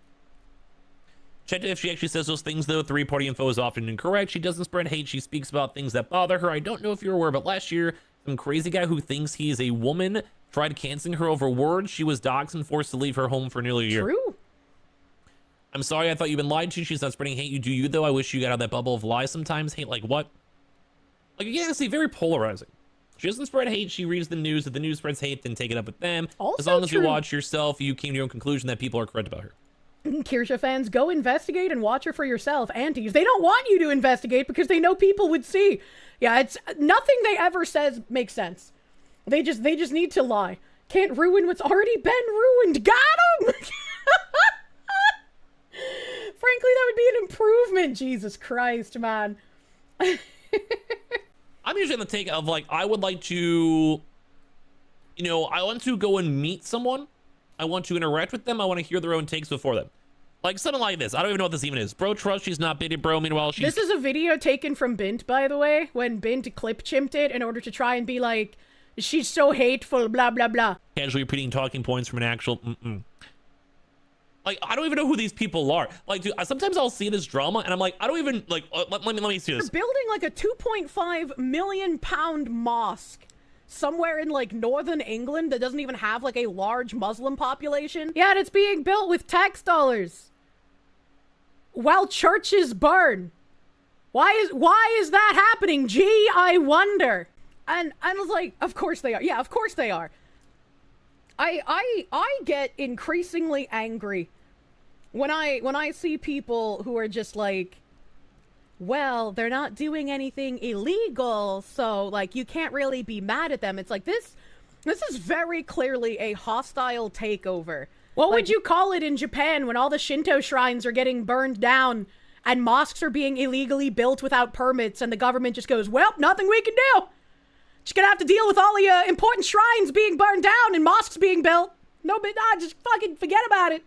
Check if she actually says those things, though. Three-party info is often incorrect. She doesn't spread hate. She speaks about things that bother her. I don't know if you're aware, but last year, some crazy guy who thinks he is a woman tried canceling her over words. She was doxxed and forced to leave her home for nearly a year. True. I'm sorry, I thought you've been lied to. She's not spreading hate. You do you, though. I wish you got out of that bubble of lies sometimes. Hate like what? Like, again, see, very polarizing. She doesn't spread hate. She reads the news. If the news spreads hate, then take it up with them. Also as long as you true. watch yourself, you came to your own conclusion that people are correct about her. Kirsche fans, go investigate and watch her for yourself. Antis, they don't want you to investigate because they know people would see. Yeah, it's nothing they ever says makes sense. They just need to lie. Can't ruin what's already been ruined. Got him! Frankly, that would be an improvement. Jesus Christ, man. I'm usually on the take of, like, I would like to, you know, I want to go and meet someone. I want to interact with them. I want to hear their own takes before them. Like, something like this. I don't even know what this even is. Bro, trust she's not bigoted, bro. Meanwhile, she's... This is a video taken from Bint, by the way, when Bint clip-chimped it in order to try and be like, she's so hateful, blah, blah, blah. casually repeating talking points from an actual Like, I don't even know who these people are. Like, dude, sometimes I'll see this drama and I'm like, I don't even, like, let me see this. They're building like a 2.5 million pound mosque somewhere in like northern England that doesn't even have like a large Muslim population. Yeah, and it's being built with tax dollars while churches burn. Why is that happening? Gee, I wonder. And I was like, of course they are. Yeah, of course they are. I get increasingly angry when I see people who are just like, well, they're not doing anything illegal, so like you can't really be mad at them. It's like this is very clearly a hostile takeover. What would you call it in Japan when all the Shinto shrines are getting burned down and mosques are being illegally built without permits and the government just goes, well, nothing we can do. Just gonna have to deal with all the important shrines being burned down and mosques being built. Just fucking forget about it.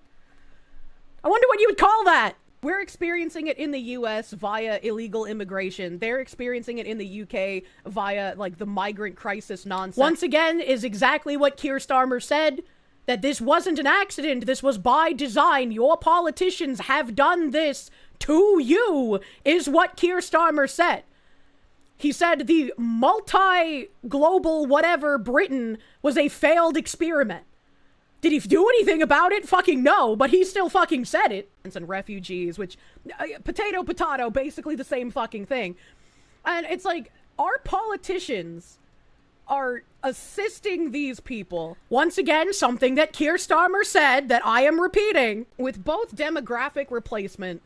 I wonder what you would call that. We're experiencing it in the US via illegal immigration. They're experiencing it in the UK via, like, the migrant crisis nonsense. Once again, is exactly what Keir Starmer said, that this wasn't an accident. This was by design. Your politicians have done this to you, is what Keir Starmer said. He said the multi-global whatever Britain was a failed experiment. Did he do anything about it? Fucking no, but he still fucking said it. And refugees, which, potato, basically the same fucking thing. And it's like, our politicians are assisting these people. Once again, something that Keir Starmer said that I am repeating, with both demographic replacement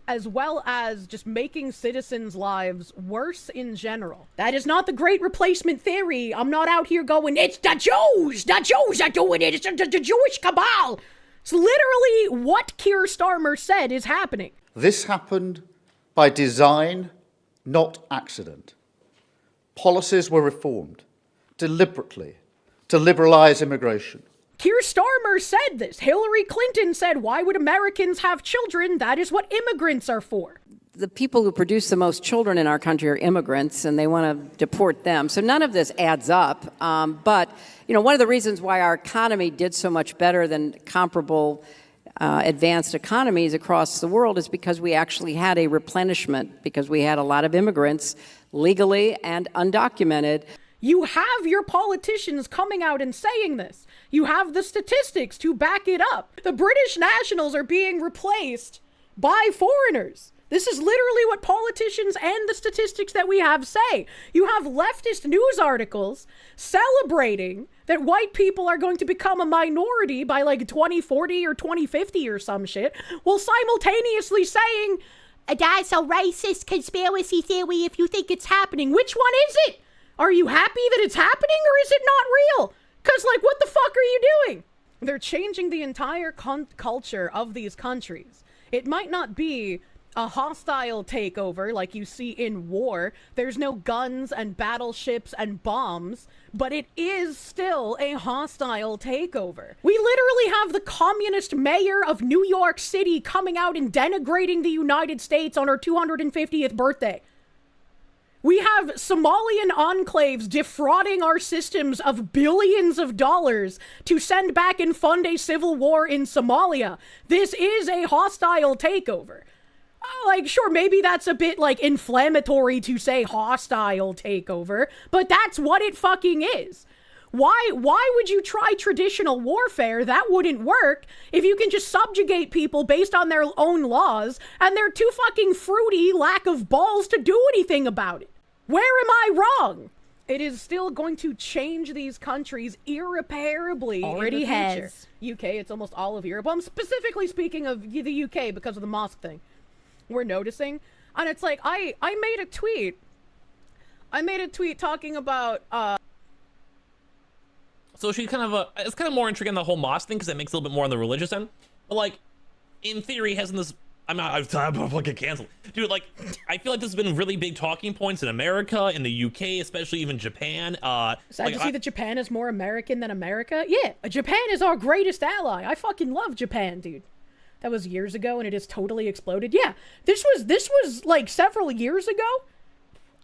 as well as just making citizens' lives worse in general. That is not the great replacement theory. I'm not out here going, it's the Jews are doing it, it's the Jewish cabal. It's literally what Keir Starmer said is happening. This happened by design, not accident. Policies were reformed deliberately to liberalize immigration. Keir Starmer said this. Hillary Clinton said, why would Americans have children? That is what immigrants are for. The people who produce the most children in our country are immigrants, and they want to deport them. So none of this adds up. But, one of the reasons why our economy did so much better than comparable advanced economies across the world is because we actually had a replenishment, because we had a lot of immigrants legally and undocumented. You have your politicians coming out and saying this. You have the statistics to back it up. The British nationals are being replaced by foreigners. This is literally what politicians and the statistics that we have say. You have leftist news articles celebrating that white people are going to become a minority by like 2040 or 2050 or some shit, while simultaneously saying, that's a racist conspiracy theory if you think it's happening. Which one is it? Are you happy that it's happening, or is it not real? Because, like, what the fuck are you doing? They're changing the entire culture of these countries. It might not be a hostile takeover like you see in war. There's no guns and battleships and bombs, but it is still a hostile takeover. We literally have the communist mayor of New York City coming out and denigrating the United States on her 250th birthday. We have Somalian enclaves defrauding our systems of billions of dollars to send back and fund a civil war in Somalia. This is a hostile takeover. Like, sure, maybe that's a bit, like, inflammatory to say hostile takeover, but that's what it fucking is. Why would you try traditional warfare? That wouldn't work if you can just subjugate people based on their own laws, and they're too fucking fruity lack of balls to do anything about it. Where am I wrong? It is still going to change these countries irreparably. Already in the future. has. UK, it's almost all of Europe. I'm specifically speaking of the UK because of the mosque thing. We're noticing. And it's like, I made a tweet. I made a tweet talking about, So she kind of, it's kind of more intriguing the whole mosque thing because it makes a little bit more on the religious end. But like, in theory, hasn't this, I'm fucking canceled. Dude, like, I feel like this has been really big talking points in America, in the UK, especially even Japan. Sad to see that Japan is more American than America. Yeah, Japan is our greatest ally. I fucking love Japan, dude. That was years ago and it has totally exploded. Yeah, this was like several years ago.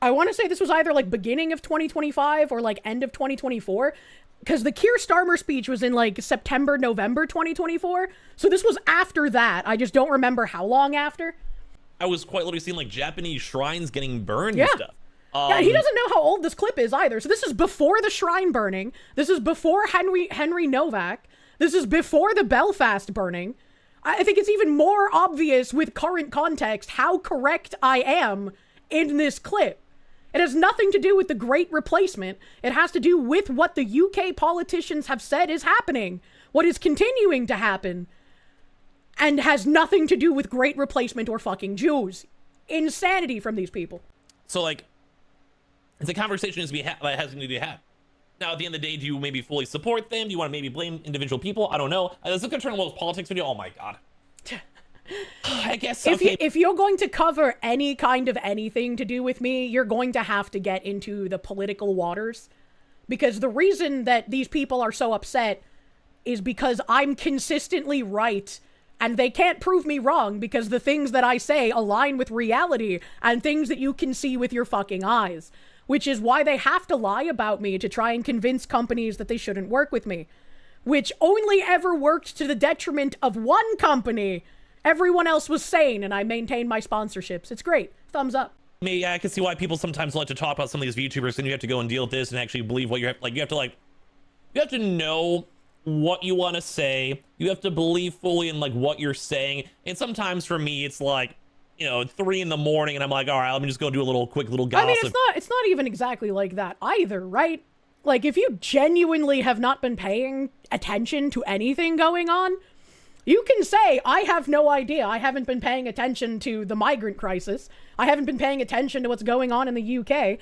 I want to say this was either like beginning of 2025 or like end of 2024. Because the Keir Starmer speech was in like September, November 2024. So this was after that. I just don't remember how long after. I was quite literally seeing like Japanese shrines getting burned and stuff. Yeah, he doesn't know how old this clip is either. So this is before the shrine burning. This is before Henry Novak. This is before the Belfast burning. I think it's even more obvious with current context how correct I am in this clip. It has nothing to do with the Great Replacement. It has to do with what the UK politicians have said is happening, what is continuing to happen, and has nothing to do with Great Replacement or fucking Jews. Insanity from these people. So like, it's a conversation that has to be had. Now, at the end of the day, do you maybe fully support them? Do you want to maybe blame individual people? I don't know. This is going to turn into a politics video. Oh my God. I guess okay. If you're going to cover any kind of anything to do with me, you're going to have to get into the political waters. Because the reason that these people are so upset is because I'm consistently right. And they can't prove me wrong because the things that I say align with reality and things that you can see with your fucking eyes. Which is why they have to lie about me to try and convince companies that they shouldn't work with me. Which only ever worked to the detriment of one company, Everyone else was sane, and I maintained my sponsorships. It's great. Thumbs up. Maybe I can see why people sometimes like to talk about some of these VTubers, and you have to go and deal with this and actually believe what you're like. You have to know what you want to say. You have to believe fully in like what you're saying. And sometimes for me, it's like, you know, 3 in the morning, and I'm like, all right, let me just go do a quick little gossip. I mean, it's not even exactly like that either, right? Like, if you genuinely have not been paying attention to anything going on, you can say, I have no idea. I haven't been paying attention to the migrant crisis. I haven't been paying attention to what's going on in the UK.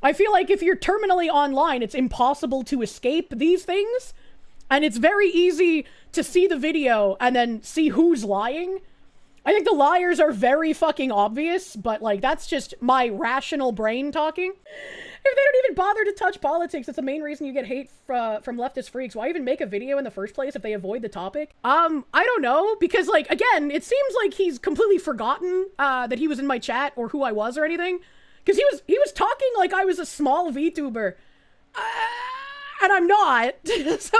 I feel like if you're terminally online, it's impossible to escape these things. And it's very easy to see the video and then see who's lying. I think the liars are very fucking obvious, but like, that's just my rational brain talking. If they don't even bother to touch politics, it's the main reason you get hate from leftist freaks. Why even make a video in the first place if they avoid the topic? I don't know, because like, again, it seems like he's completely forgotten that he was in my chat or who I was or anything. Because he was talking like I was a small VTuber. And I'm not. So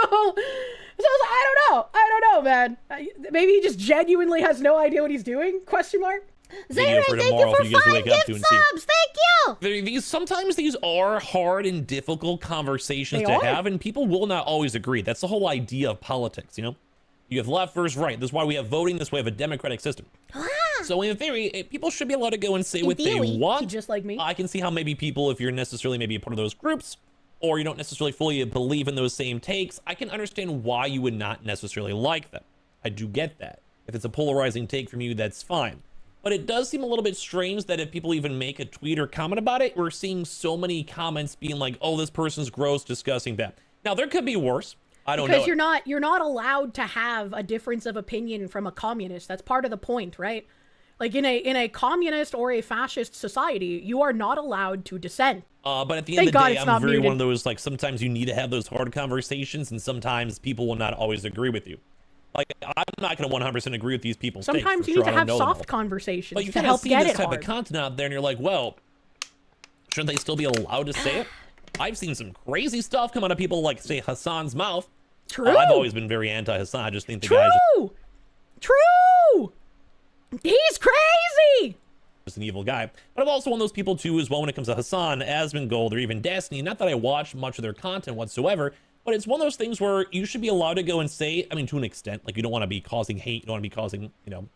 I don't know, man. Maybe he just genuinely has no idea what he's doing? Question mark. Zayron, thank you for 5 gift subs. Thank you. Sometimes these are hard and difficult conversations to have, and people will not always agree. That's the whole idea of politics, you know? You have left versus right. This is why we have voting. This way we have a democratic system. So in theory, people should be allowed to go and say what they want. Just like me. I can see how maybe people, if you're necessarily maybe a part of those groups, or you don't necessarily fully believe in those same takes, I can understand why you would not necessarily like them. I do get that. If it's a polarizing take from you, that's fine. But it does seem a little bit strange that if people even make a tweet or comment about it, we're seeing so many comments being like, oh, this person's gross, disgusting, bad. Now, there could be worse. I don't know. Because you're not allowed to have a difference of opinion from a communist. That's part of the point, right? Like in a communist or a fascist society, you are not allowed to dissent. But at the end of the day, I'm very one of those, like, sometimes you need to have those hard conversations, and sometimes people will not always agree with you. Like, I'm not going to 100% agree with these people's takes. Sometimes you need to have soft conversations but you to help get it hard. But you kind of see this type of content out there, and you're like, well, shouldn't they still be allowed to say it? I've seen some crazy stuff come out of people like, say, Hassan's mouth. True. I've always been very anti-Hassan. I just think the guy's True! He's crazy! Just an evil guy. But I'm also one of those people, too, as well, when it comes to Hassan, Asmongold, or even Destiny. Not that I watch much of their content whatsoever, but it's one of those things where you should be allowed to go and say, I mean, to an extent, like, you don't want to be causing hate, you don't want to be causing, you know,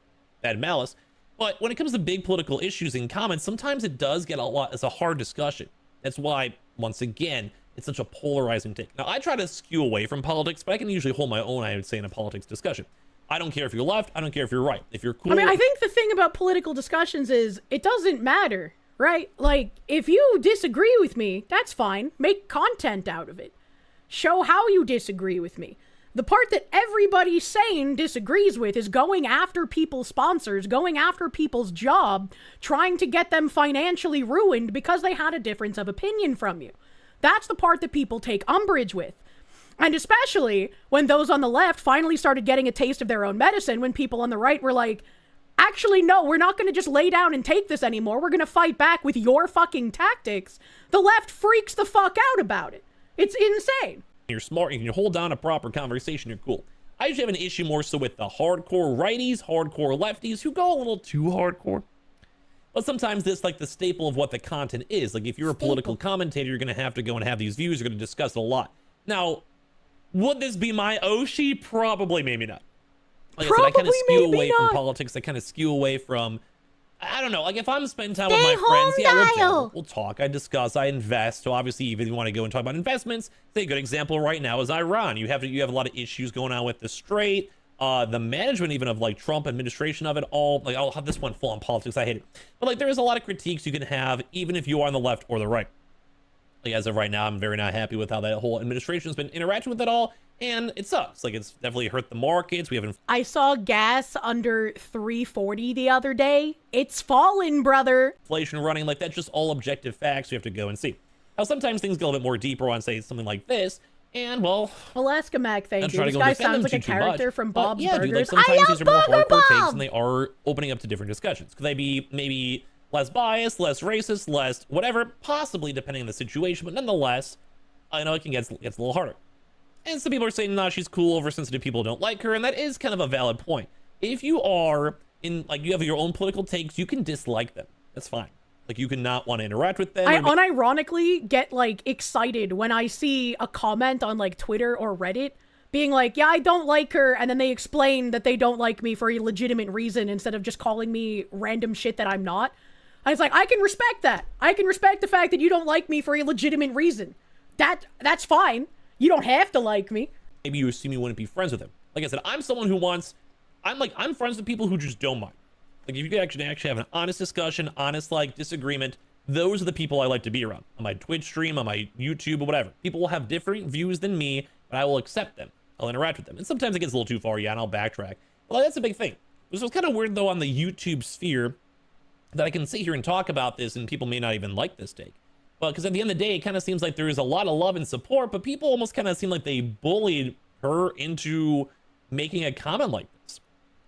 bad malice. But when it comes to big political issues in comments, sometimes it does get it's a hard discussion. That's why, once again, it's such a polarizing take. Now, I try to skew away from politics, but I can usually hold my own, I would say, in a politics discussion. I don't care if you're left, I don't care if you're right. If you're cool. I mean, I think the thing about political discussions is it doesn't matter, right? Like, if you disagree with me, that's fine. Make content out of it. Show how you disagree with me. The part that everybody sane disagrees with is going after people's sponsors, going after people's job, trying to get them financially ruined because they had a difference of opinion from you. That's the part that people take umbrage with. And especially when those on the left finally started getting a taste of their own medicine, when people on the right were like, actually, no, we're not going to just lay down and take this anymore. We're going to fight back with your fucking tactics. The left freaks the fuck out about it. It's insane. You're smart, you can hold down a proper conversation, you're cool. I usually have an issue more so with the hardcore righties, hardcore lefties, who go a little too hardcore. But sometimes this, like, the staple of what the content is. Like, if you're a political commentator, you're going to have to go and have these views, you're going to discuss it a lot. Now, would this be my Oshi? Probably, maybe not. Like I said, I kind of skew away from politics. I kind of skew away from, I don't know, like if I'm spending time with my friends, yeah, we'll talk, I discuss, I invest. So obviously, even if you want to go and talk about investments, say a good example right now is Iran. You have a lot of issues going on with the Strait, the management even of like Trump administration of it all. Like I'll have this one full on politics. I hate it. But like there is a lot of critiques you can have even if you are on the left or the right. Like as of right now, I'm very not happy with how that whole administration has been interacting with it all, and it sucks. Like it's definitely hurt the markets. We haven't. I saw gas under $3.40 the other day. It's fallen, brother. Inflation running, like that's just all objective facts. You have to go and see. Now sometimes things go a bit more deeper on say something like this, and well, Alaska Mac, thank you. This guy sounds like a character from Bob's Burgers. Dude, like sometimes these are more hardcore takes, and they are opening up to different discussions. Could they be maybe less biased, less racist, less whatever, possibly depending on the situation, but nonetheless, I know it gets a little harder. And some people are saying, nah, she's cool, oversensitive people don't like her, and that is kind of a valid point. If you are in like you have your own political takes, you can dislike them. That's fine. Like you can not want to interact with them. I unironically get like excited when I see a comment on like Twitter or Reddit being like, yeah, I don't like her, and then they explain that they don't like me for a legitimate reason instead of just calling me random shit that I'm not. I was like, I can respect that. I can respect the fact that you don't like me for a legitimate reason. That's fine. You don't have to like me. Maybe you assume you wouldn't be friends with him. Like I said, I'm someone who wants, I'm friends with people who just don't mind. Like if you could actually have an honest discussion, honest like disagreement, those are the people I like to be around. On my Twitch stream, on my YouTube, or whatever. People will have different views than me, but I will accept them. I'll interact with them. And sometimes it gets a little too far, yeah, and I'll backtrack. Well, that's a big thing. This was kind of weird though on the YouTube sphere that I can sit here and talk about this and people may not even like this take. Well, because at the end of the day, it kind of seems like there is a lot of love and support, but people almost kind of seem like they bullied her into making a comment like this,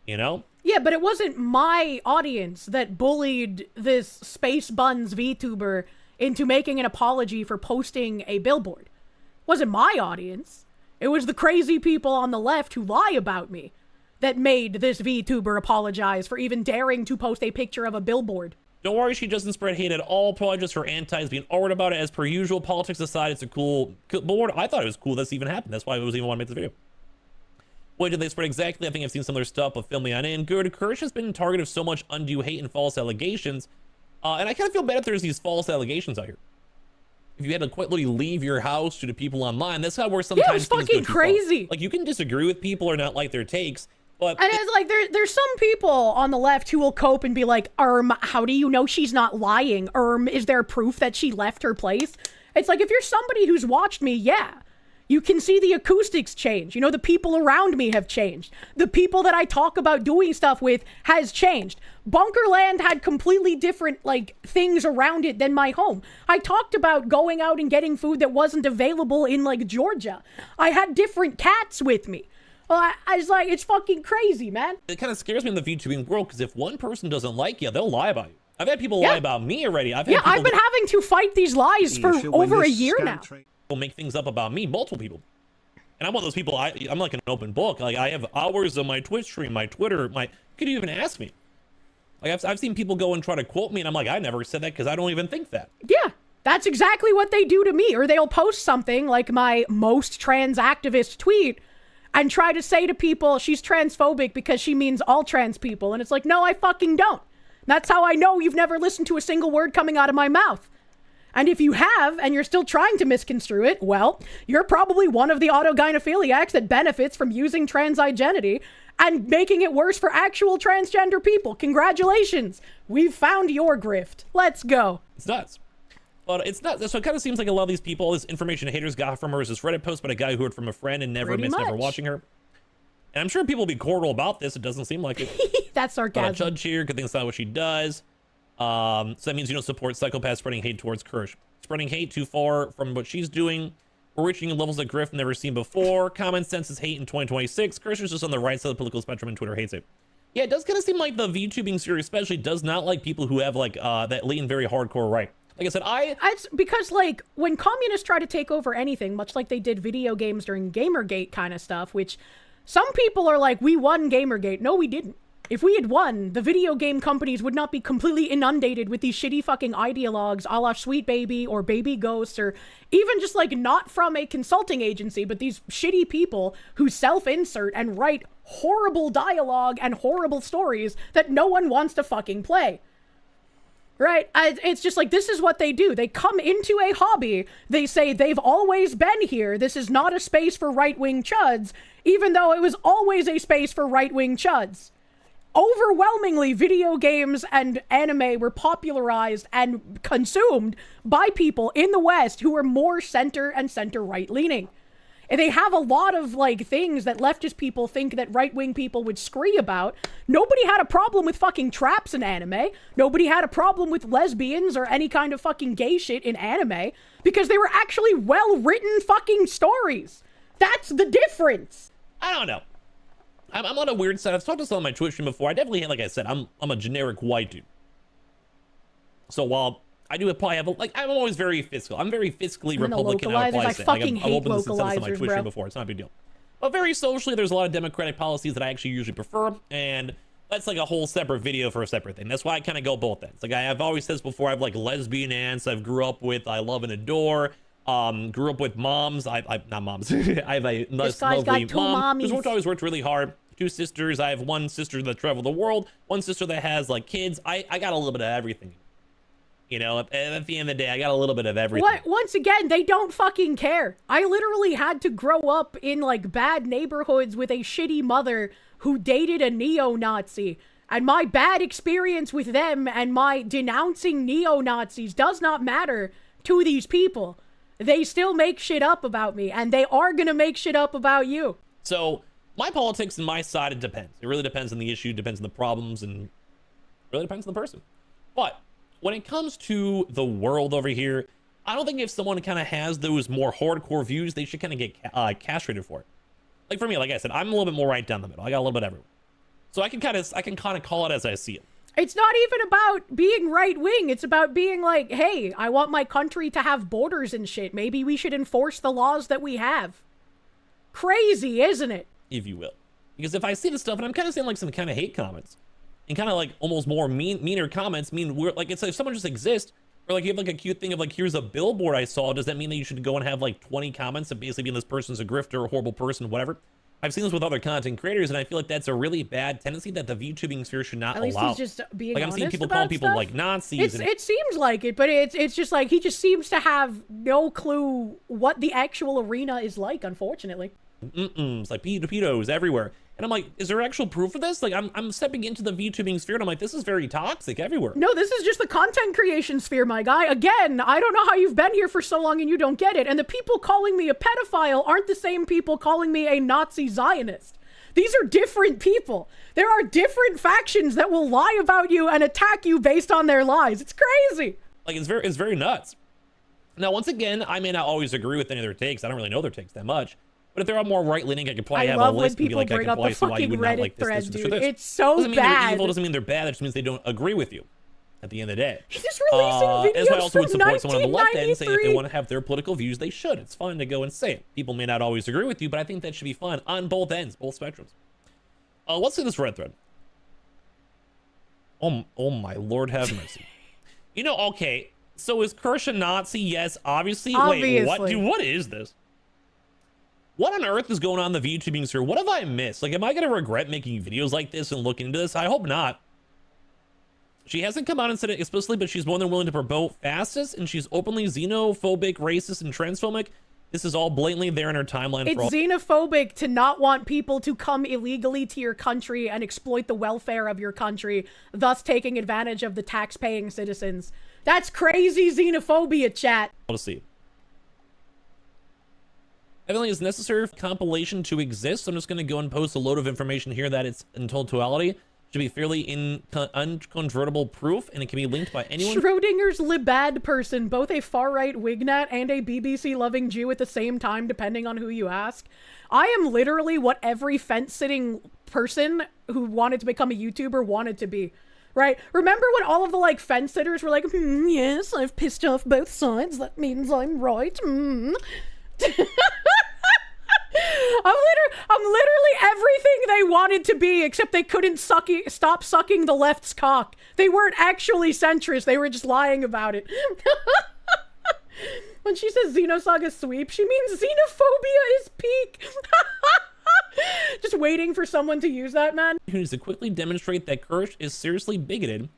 you know? Yeah, but it wasn't my audience that bullied this Space Buns VTuber into making an apology for posting a billboard. It wasn't my audience. It was the crazy people on the left who lie about me that made this VTuber apologize for even daring to post a picture of a billboard. Don't worry, she doesn't spread hate at all. Probably just her antis being awkward about it. As per usual, politics aside, it's a cool billboard. I thought it was cool this even happened. That's why I was even want to make this video. What did they spread exactly? I think I've seen some of their stuff, but film me on in. Good. Kirsche has been target of so much undue hate and false allegations. And I kind of feel bad if there's these false allegations out here. If you had to quite literally leave your house to the people online, that's how we're sometimes. Yeah, it's fucking crazy. Like you can disagree with people or not like their takes, but and it's like there's some people on the left who will cope and be like, how do you know she's not lying? Is there proof that she left her place? It's like if you're somebody who's watched me, yeah. You can see the acoustics change. You know, the people around me have changed. The people that I talk about doing stuff with has changed. Bunkerland had completely different, like, things around it than my home. I talked about going out and getting food that wasn't available in, like, Georgia. I had different cats with me. Well, I was like, it's fucking crazy, man. It kind of scares me in the VTubing world, because if one person doesn't like you, they'll lie about you. I've had people lie about me already. I've been having to fight these lies for over a year now. Make things up about me, multiple people, and I'm one of those people. I'm like an open book. Like I have hours on my Twitch stream, my Twitter, you could even ask me. Like I've seen people go and try to quote me, and I'm like, I never said that because I don't even think that. Yeah, that's exactly what they do to me. Or they'll post something like my most trans activist tweet and try to say to people she's transphobic because she means all trans people, and it's like, no, I fucking don't. That's how I know you've never listened to a single word coming out of my mouth. And if you have, and you're still trying to misconstrue it, well, you're probably one of the autogynephiliacs that benefits from using trans identity and making it worse for actual transgender people. Congratulations. We've found your grift. Let's go. It's nuts. But it's nuts. So it kind of seems like a lot of these people, all this information haters got from her is this Reddit post by a guy who heard from a friend and never admits never watching her. And I'm sure people will be cordial about this. It doesn't seem like it. That's sarcasm. But a judge here could think that's not what she does. So that means you don't support psychopaths spreading hate towards Kirsche. Spreading hate too far from what she's doing. We're reaching levels of grift never seen before. Common sense is hate in 2026. Kirsche's just on the right side of the political spectrum and Twitter hates it. Yeah, it does kind of seem like the VTubing sphere especially does not like people who have like that lean very hardcore right. Like I said, It's because like when communists try to take over anything, much like they did video games during Gamergate kind of stuff, which some people are like, we won Gamergate. No, we didn't. If we had won, the video game companies would not be completely inundated with these shitty fucking ideologues a la Sweet Baby or Baby Ghost, or even just like not from a consulting agency, but these shitty people who self-insert and write horrible dialogue and horrible stories that no one wants to fucking play. Right? It's just like, this is what they do. They come into a hobby. They say they've always been here. This is not a space for right-wing chuds, even though it was always a space for right-wing chuds. Overwhelmingly, video games and anime were popularized and consumed by people in the West who were more center and center-right leaning. And they have a lot of like things that leftist people think that right-wing people would scree about. Nobody had a problem with fucking traps in anime. Nobody had a problem with lesbians or any kind of fucking gay shit in anime because they were actually well-written fucking stories. That's the difference. I don't know. I'm on a weird side. I've talked to some on my Twitch stream before. I definitely, like I said, I'm a generic white dude. So while I do probably have, I'm always very fiscal. I'm very fiscally Republican. I fucking hate localizers, on my Twitch stream before. It's not a big deal. But very socially, there's a lot of democratic policies that I actually usually prefer. And that's like a whole separate video for a separate thing. That's why I kind of go both ends. Like I've always said this before, I have like lesbian aunts I've grew up with, I love and adore. Grew up with moms. I not moms. I have a nice, lovely mom who's always worked really hard. 2 sisters. I have 1 sister that travel the world. 1 sister that has like kids. I got a little bit of everything. You know, at the end of the day, I got a little bit of everything. Once again, they don't fucking care. I literally had to grow up in like bad neighborhoods with a shitty mother who dated a neo-Nazi. And my bad experience with them and my denouncing neo-Nazis does not matter to these people. They still make shit up about me, and they are gonna make shit up about you. So, my politics and my side, it depends. It really depends on the issue, depends on the problems, and really depends on the person. But when it comes to the world over here, I don't think if someone kind of has those more hardcore views, they should kind of get castrated for it. Like for me, like I said, I'm a little bit more right down the middle. I got a little bit everywhere. So I can kind of call it as I see it. It's not even about being right-wing. It's about being like, hey, I want my country to have borders and shit. Maybe we should enforce the laws that we have. Crazy, isn't it? If you will. Because if I see this stuff, and I'm kind of seeing like some kind of hate comments, and kind of like almost more meaner comments, like it's like if someone just exists, or like you have like a cute thing of like, here's a billboard I saw, does that mean that you should go and have like 20 comments and basically being this person's a grifter, a horrible person, whatever? I've seen this with other content creators, and I feel like that's a really bad tendency that the VTubing sphere should not allow. At least he's just being like I'm seeing people calling people like Nazis. It seems like it, but it's just like he just seems to have no clue what the actual arena is like, unfortunately. It's like pedos everywhere. And I'm like, is there actual proof of this? Like, I'm stepping into the VTubing sphere, and I'm like, this is very toxic everywhere. No, this is just the content creation sphere, my guy. Again, I don't know how you've been here for so long and you don't get it. And the people calling me a pedophile aren't the same people calling me a Nazi Zionist. These are different people. There are different factions that will lie about you and attack you based on their lies. It's crazy. Like, it's very nuts. Now, once again, I may not always agree with any of their takes. I don't really know their takes that much. But if they're all more right-leaning, I could probably have a list and be like, I can voice why you would not like this, thread, this, dude. this. It's so doesn't mean bad. They're evil, doesn't mean they're bad. It just means they don't agree with you at the end of the day. He's just releasing videos as I also would from support someone on the left end saying if they want to have their political views, they should. It's fine to go and say it. People may not always agree with you, but I think that should be fun on both ends, both spectrums. Let's see this red thread. Oh my Lord, have mercy. You know, okay, so is Kirsche a Nazi? Yes, obviously. Wait, what? Dude, what is this? What on earth is going on in the VTubing sphere? What have I missed? Like, am I going to regret making videos like this and looking into this? I hope not. She hasn't come out and said it explicitly, but she's more than willing to promote fascists, and she's openly xenophobic, racist, and transphobic. This is all blatantly there in her timeline. It's xenophobic to not want people to come illegally to your country and exploit the welfare of your country, thus taking advantage of the tax-paying citizens. That's crazy xenophobia, chat. I'll see. Evidently, it's necessary for compilation to exist. So I'm just going to go and post a load of information here that it's in totality. Should be fairly uncontrovertible proof, and it can be linked by anyone. Schrodinger's libad person, both a far-right wignat and a BBC-loving Jew at the same time, depending on who you ask. I am literally what every fence-sitting person who wanted to become a YouTuber wanted to be. Right? Remember when all of the, like, fence-sitters were like, yes, I've pissed off both sides. That means I'm right. I'm literally everything they wanted to be, except they couldn't stop sucking the left's cock. They weren't actually centrist. They were just lying about it. When she says Xenosaga sweep, she means xenophobia is peak. Just waiting for someone to use that, man. Who needs to quickly demonstrate that Kirsche is seriously bigoted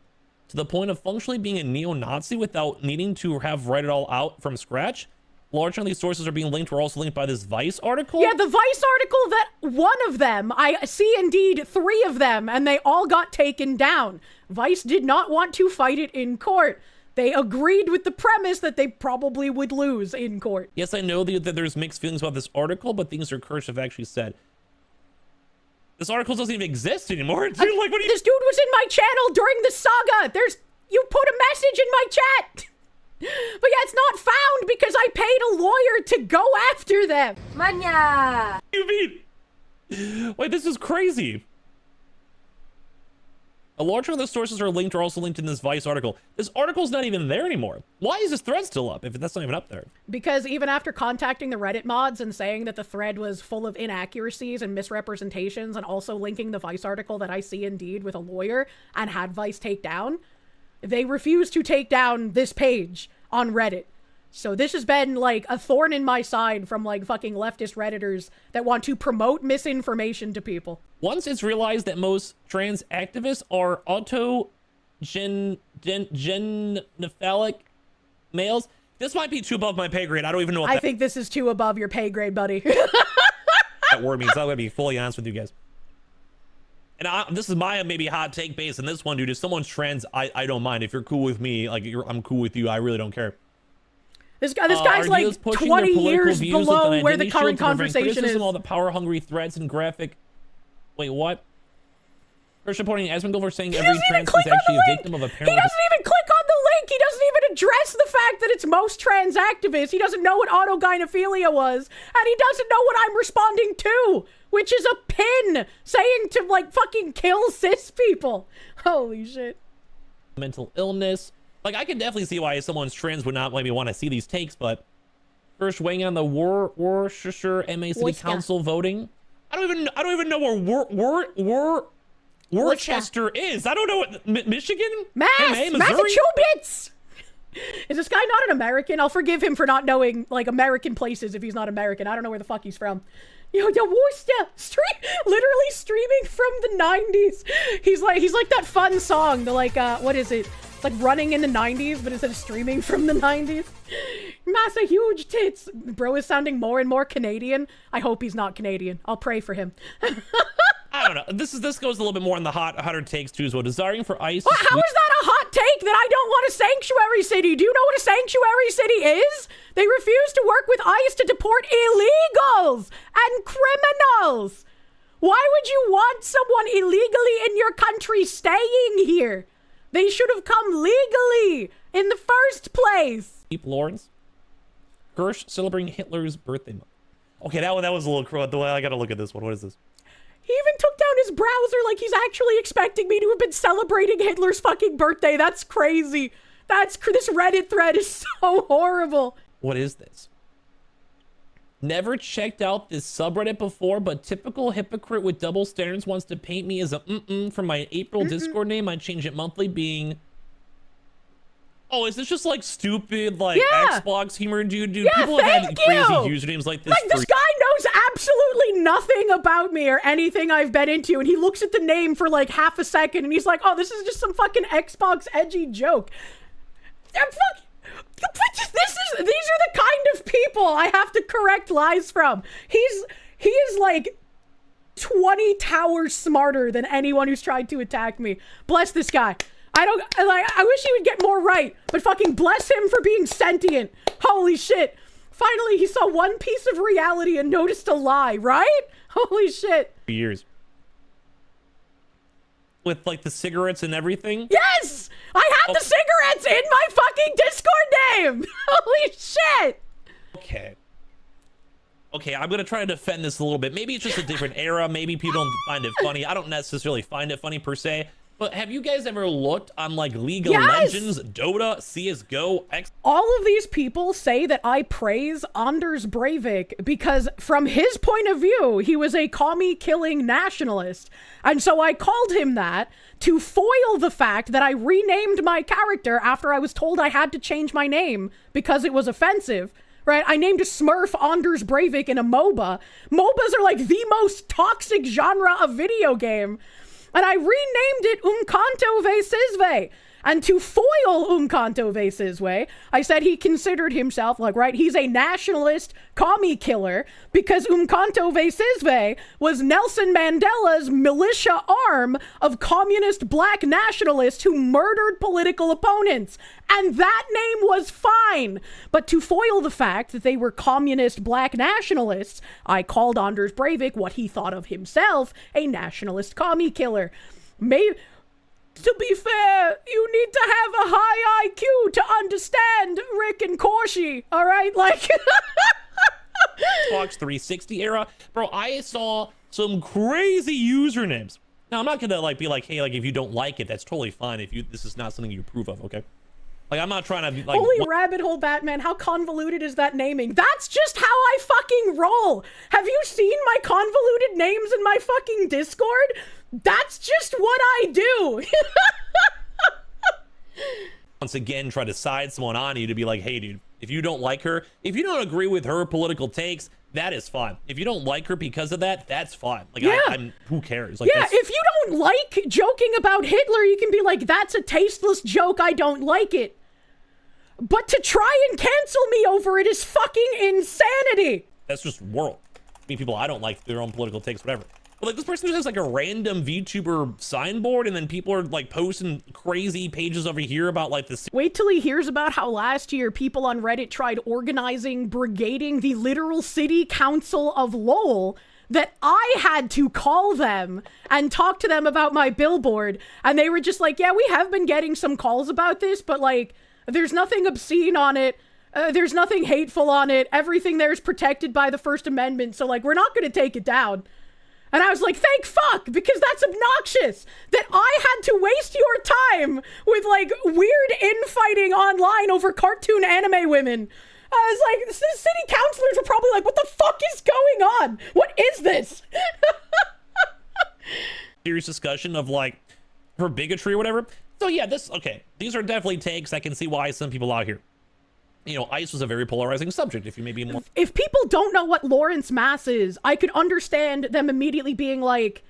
to the point of functionally being a neo-Nazi without needing to have write it all out from scratch. Large of these sources are being linked. We're also linked by this Vice article. Yeah, the Vice article, that one of them, I see indeed 3 of them, and they all got taken down. Vice did not want to fight it in court. They agreed with the premise that they probably would lose in court. Yes, I know that there's mixed feelings about this article, but things are Kirsche have actually said. This article doesn't even exist anymore. Dude, like, what are you... This dude was in my channel during the saga. You put a message in my chat. But yeah, it's not found because I paid a lawyer to go after them. Manya! You mean? Wait, this is crazy. A large chunk of the sources are linked or also linked in this Vice article. This article's not even there anymore. Why is this thread still up if that's not even up there? Because even after contacting the Reddit mods and saying that the thread was full of inaccuracies and misrepresentations and also linking the Vice article that I see Indeed with a lawyer and had Vice take down, they refused to take down this page on Reddit. So this has been like a thorn in my side from like fucking leftist Redditors that want to promote misinformation to people. Once it's realized that most trans activists are genophilic males, this might be too above my pay grade. I don't even know what I think this is too above your pay grade, buddy. that word means. I'm gonna be fully honest with you guys. And this is my maybe hot take based on this one, dude. If someone's trans, I don't mind. If you're cool with me, like I'm cool with you. I really don't care. This guy's like 20 years below where the current conversation is. All the power-hungry threats and graphic. Wait, what? First reporting Asmongold saying every trans is actually a victim of a parent. He doesn't even click on the link. He doesn't even address the fact that it's most trans activists. He doesn't know what autogynephilia was, and he doesn't know what I'm responding to, which is a pin saying to like fucking kill cis people. Holy shit. Mental illness. Like, I can definitely see why someone's trans would not maybe want to see these takes, but first weighing on the Worcestershire MA City Council voting. I don't even know where Worcester is. I don't know what Michigan? Massachusetts. Is this guy not an American? I'll forgive him for not knowing like American places if he's not American. I don't know where the fuck he's from. Yo, Worcester, literally streaming from the 90s. He's like that fun song, the like what is it? Like running in the 90s, but instead of streaming from the 90s. Massa huge tits. Bro is sounding more and more Canadian. I hope he's not Canadian. I'll pray for him. I don't know. This goes a little bit more in the hotter takes too as well. Desiring for ICE. Well, how is that a hot take that I don't want a sanctuary city? Do you know what a sanctuary city is? They refuse to work with ICE to deport illegals and criminals. Why would you want someone illegally in your country staying here? They should have come legally in the first place. Deep Lawrence. Kirsche celebrating Hitler's birthday month. Okay, that was a little cruel. I gotta look at this one. What is this? He even took down his browser like he's actually expecting me to have been celebrating Hitler's fucking birthday. That's crazy. This Reddit thread is so horrible. What is this? Never checked out this subreddit before, but typical hypocrite with double standards wants to paint me as a from my April Discord name. I change it monthly being... Oh, is this just like stupid like Xbox humor, dude? Yeah, people have had crazy usernames like this. Like this guy knows absolutely nothing about me or anything I've been into, and he looks at the name for like half a second, and he's like, "Oh, this is just some fucking Xbox edgy joke." These are the kind of people I have to correct lies from. He is like 20 towers smarter than anyone who's tried to attack me. Bless this guy. I wish he would get more right, but fucking bless him for being sentient. Holy shit. Finally, he saw one piece of reality and noticed a lie, right? Holy shit. Years. With like the cigarettes and everything? Yes! I have the cigarettes in my fucking Discord name! Holy shit! Okay, I'm gonna try to defend this a little bit. Maybe it's just a different era. Maybe people don't find it funny. I don't necessarily find it funny per se. But have you guys ever looked on like League of Legends, Dota, CSGO, All of these people say that I praise Anders Breivik because from his point of view, he was a commie-killing nationalist. And so I called him that to foil the fact that I renamed my character after I was told I had to change my name because it was offensive. Right? I named a Smurf Anders Breivik in a MOBA. MOBAs are like the most toxic genre of video game. And I renamed it Umkanto ve Sizwe. And to foil Umkanto ve Sizwe, I said he considered himself, like, right, he's a nationalist commie killer because Umkanto ve Sizwe was Nelson Mandela's militia arm of communist black nationalists who murdered political opponents. And that name was fine. But to foil the fact that they were communist black nationalists, I called Anders Breivik what he thought of himself, a nationalist commie killer. To be fair, you need to have a high IQ to understand Rick and Kirsche, all right? Like... Xbox 360 era. Bro, I saw some crazy usernames. Now, I'm not gonna like be like, hey, like if you don't like it, that's totally fine. If this is not something you approve of, okay? Like, I'm not trying to be like. Holy rabbit hole, Batman! How convoluted is that naming? That's just how I fucking roll. Have you seen my convoluted names in my fucking Discord? That's just what I do. Once again, try to side someone on you to be like, hey, dude, if you don't like her, if you don't agree with her political takes, that is fine. If you don't like her because of that, that's fine. Like, yeah. Who cares? Like, yeah, if you don't like joking about Hitler, you can be like, that's a tasteless joke, I don't like it. But to try and cancel me over it is fucking insanity. That's just world. I mean, people I don't like their own political takes, whatever. But like, this person just has like a random VTuber signboard, and then people are like posting crazy pages over here about like this. Wait till he hears about how last year people on Reddit tried brigading the literal city council of Lowell, that I had to call them and talk to them about my billboard. And they were just like, yeah, we have been getting some calls about this, but like, there's nothing obscene on it. There's nothing hateful on it. Everything there is protected by the First Amendment. So like, we're not going to take it down. And I was like, thank fuck, because that's obnoxious that I had to waste your time with like weird infighting online over cartoon anime women. I was like, the city councilors were probably like, what the fuck is going on? What is this? Serious discussion of like her bigotry or whatever. So yeah, these are definitely takes. I can see why some people out here. You know, ICE was a very polarizing subject. If you maybe more. If people don't know what Lawrence Mass is, I could understand them immediately being like,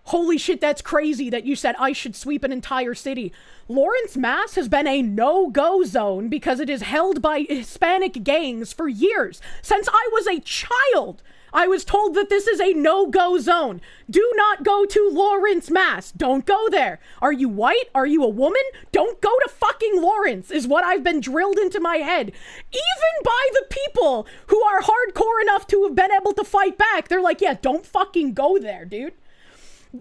holy shit, that's crazy that you said ICE should sweep an entire city. Lawrence Mass has been a no-go zone because it is held by Hispanic gangs for years. Since I was a child, I was told that this is a no-go zone. Do not go to Lawrence, Mass. Don't go there. Are you white? Are you a woman? Don't go to fucking Lawrence, is what I've been drilled into my head. Even by the people who are hardcore enough to have been able to fight back, they're like, yeah, don't fucking go there, dude.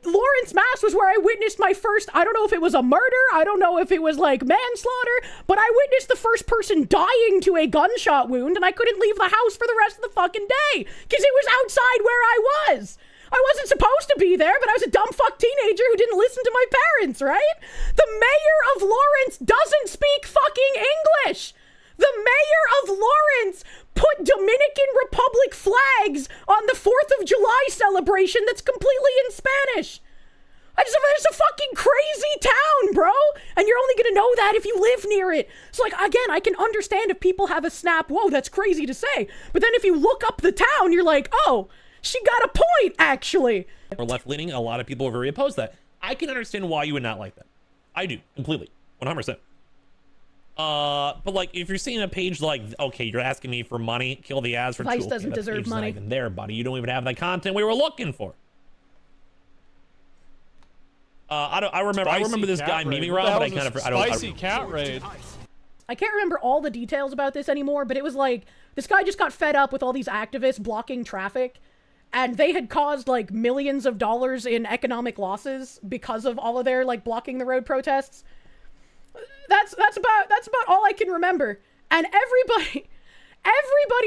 Lawrence, Mass was where I witnessed my first, I don't know if it was a murder, I don't know if it was like manslaughter, but I witnessed the first person dying to a gunshot wound, and I couldn't leave the house for the rest of the fucking day because it was outside where I was. I wasn't supposed to be there, but I was a dumb fuck teenager who didn't listen to my parents, right? The mayor of Lawrence doesn't speak fucking English. The mayor of Lawrence put Dominican Republic flags on the 4th of July celebration that's completely in Spanish. It's a fucking crazy town, bro. And you're only going to know that if you live near it. So, like, again, I can understand if people have a snap, whoa, that's crazy to say. But then if you look up the town, you're like, oh, she got a point, actually. Or left-leaning, a lot of people are very opposed to that. I can understand why you would not like that. I do, completely, 100%. But like, if you're seeing a page like, okay, you're asking me for money, kill the ads for Vice two. doesn't deserve money. Not even there, buddy. You don't even have the content we were looking for. I remember this guy memeing around, but I kind of spicy cat raid. I can't remember all the details about this anymore, but it was like this guy just got fed up with all these activists blocking traffic, and they had caused like millions of dollars in economic losses because of all of their like blocking the road protests. That's about all I can remember. And everybody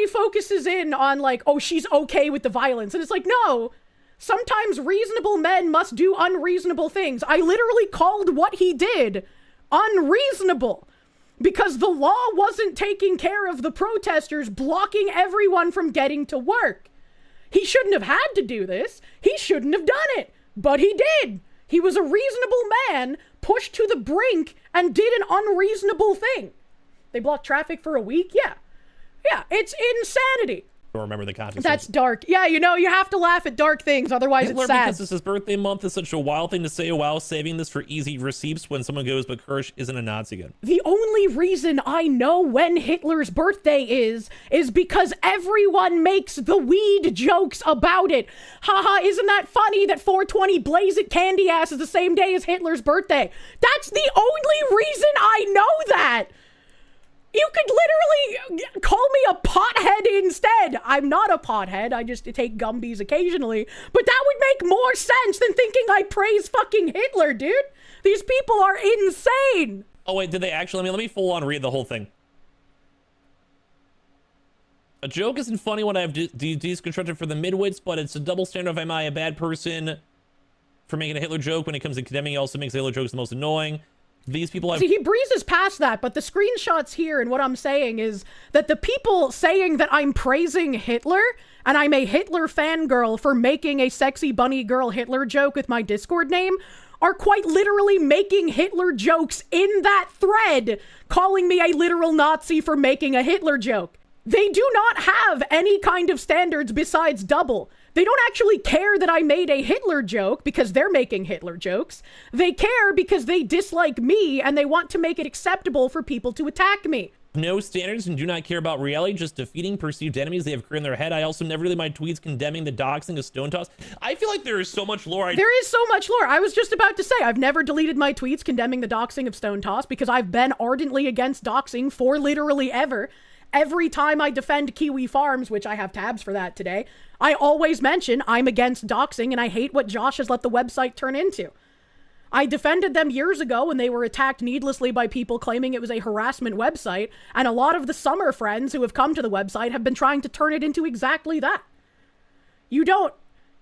focuses in on like, oh, she's okay with the violence. And it's like, no, sometimes reasonable men must do unreasonable things. I literally called what he did unreasonable because the law wasn't taking care of the protesters, blocking everyone from getting to work. He shouldn't have had to do this. He shouldn't have done it, but he did. He was a reasonable man, pushed to the brink, and did an unreasonable thing. They blocked traffic for a week? Yeah. Yeah, it's insanity. Don't remember the context. That's dark. Yeah, you know, you have to laugh at dark things, otherwise Hitler, it's sad. because it's his birthday month, is such a wild thing to say. Wow, saving this for easy receipts when someone goes, but Kirsche isn't a Nazi again. The only reason I know when Hitler's birthday is because everyone makes the weed jokes about it. Haha, isn't that funny that 420 Blaze It Candy Ass is the same day as Hitler's birthday? That's the only reason I know that. You could literally call me a pothead instead. I'm not a pothead. I just take Gumbies occasionally. But that would make more sense than thinking I praise fucking Hitler, dude. These people are insane. Oh, wait, did they actually? Let me full on read the whole thing. A joke isn't funny when I have deconstructed for the midwits, but it's a double standard if am I a bad person for making a Hitler joke. When it comes to condemning, he also makes Hitler jokes the most annoying. These people have... See, he breezes past that, but the screenshots here and what I'm saying is that the people saying that I'm praising Hitler and I'm a Hitler fangirl for making a sexy bunny girl Hitler joke with my Discord name are quite literally making Hitler jokes in that thread, calling me a literal Nazi for making a Hitler joke. They do not have any kind of standards besides double. They don't actually care that I made a Hitler joke because they're making Hitler jokes. They care because they dislike me and they want to make it acceptable for people to attack me. No standards and do not care about reality, just defeating perceived enemies they have created in their head. I also never really my tweets condemning the doxing of Stone Toss. I feel like there is so much lore. There is so much lore. I was just about to say, I've never deleted my tweets condemning the doxing of Stone Toss because I've been ardently against doxing for literally ever. Every time I defend Kiwi Farms, which I have tabs for that today, I always mention I'm against doxing and I hate what Josh has let the website turn into. I defended them years ago when they were attacked needlessly by people claiming it was a harassment website, and a lot of the summer friends who have come to the website have been trying to turn it into exactly that. You don't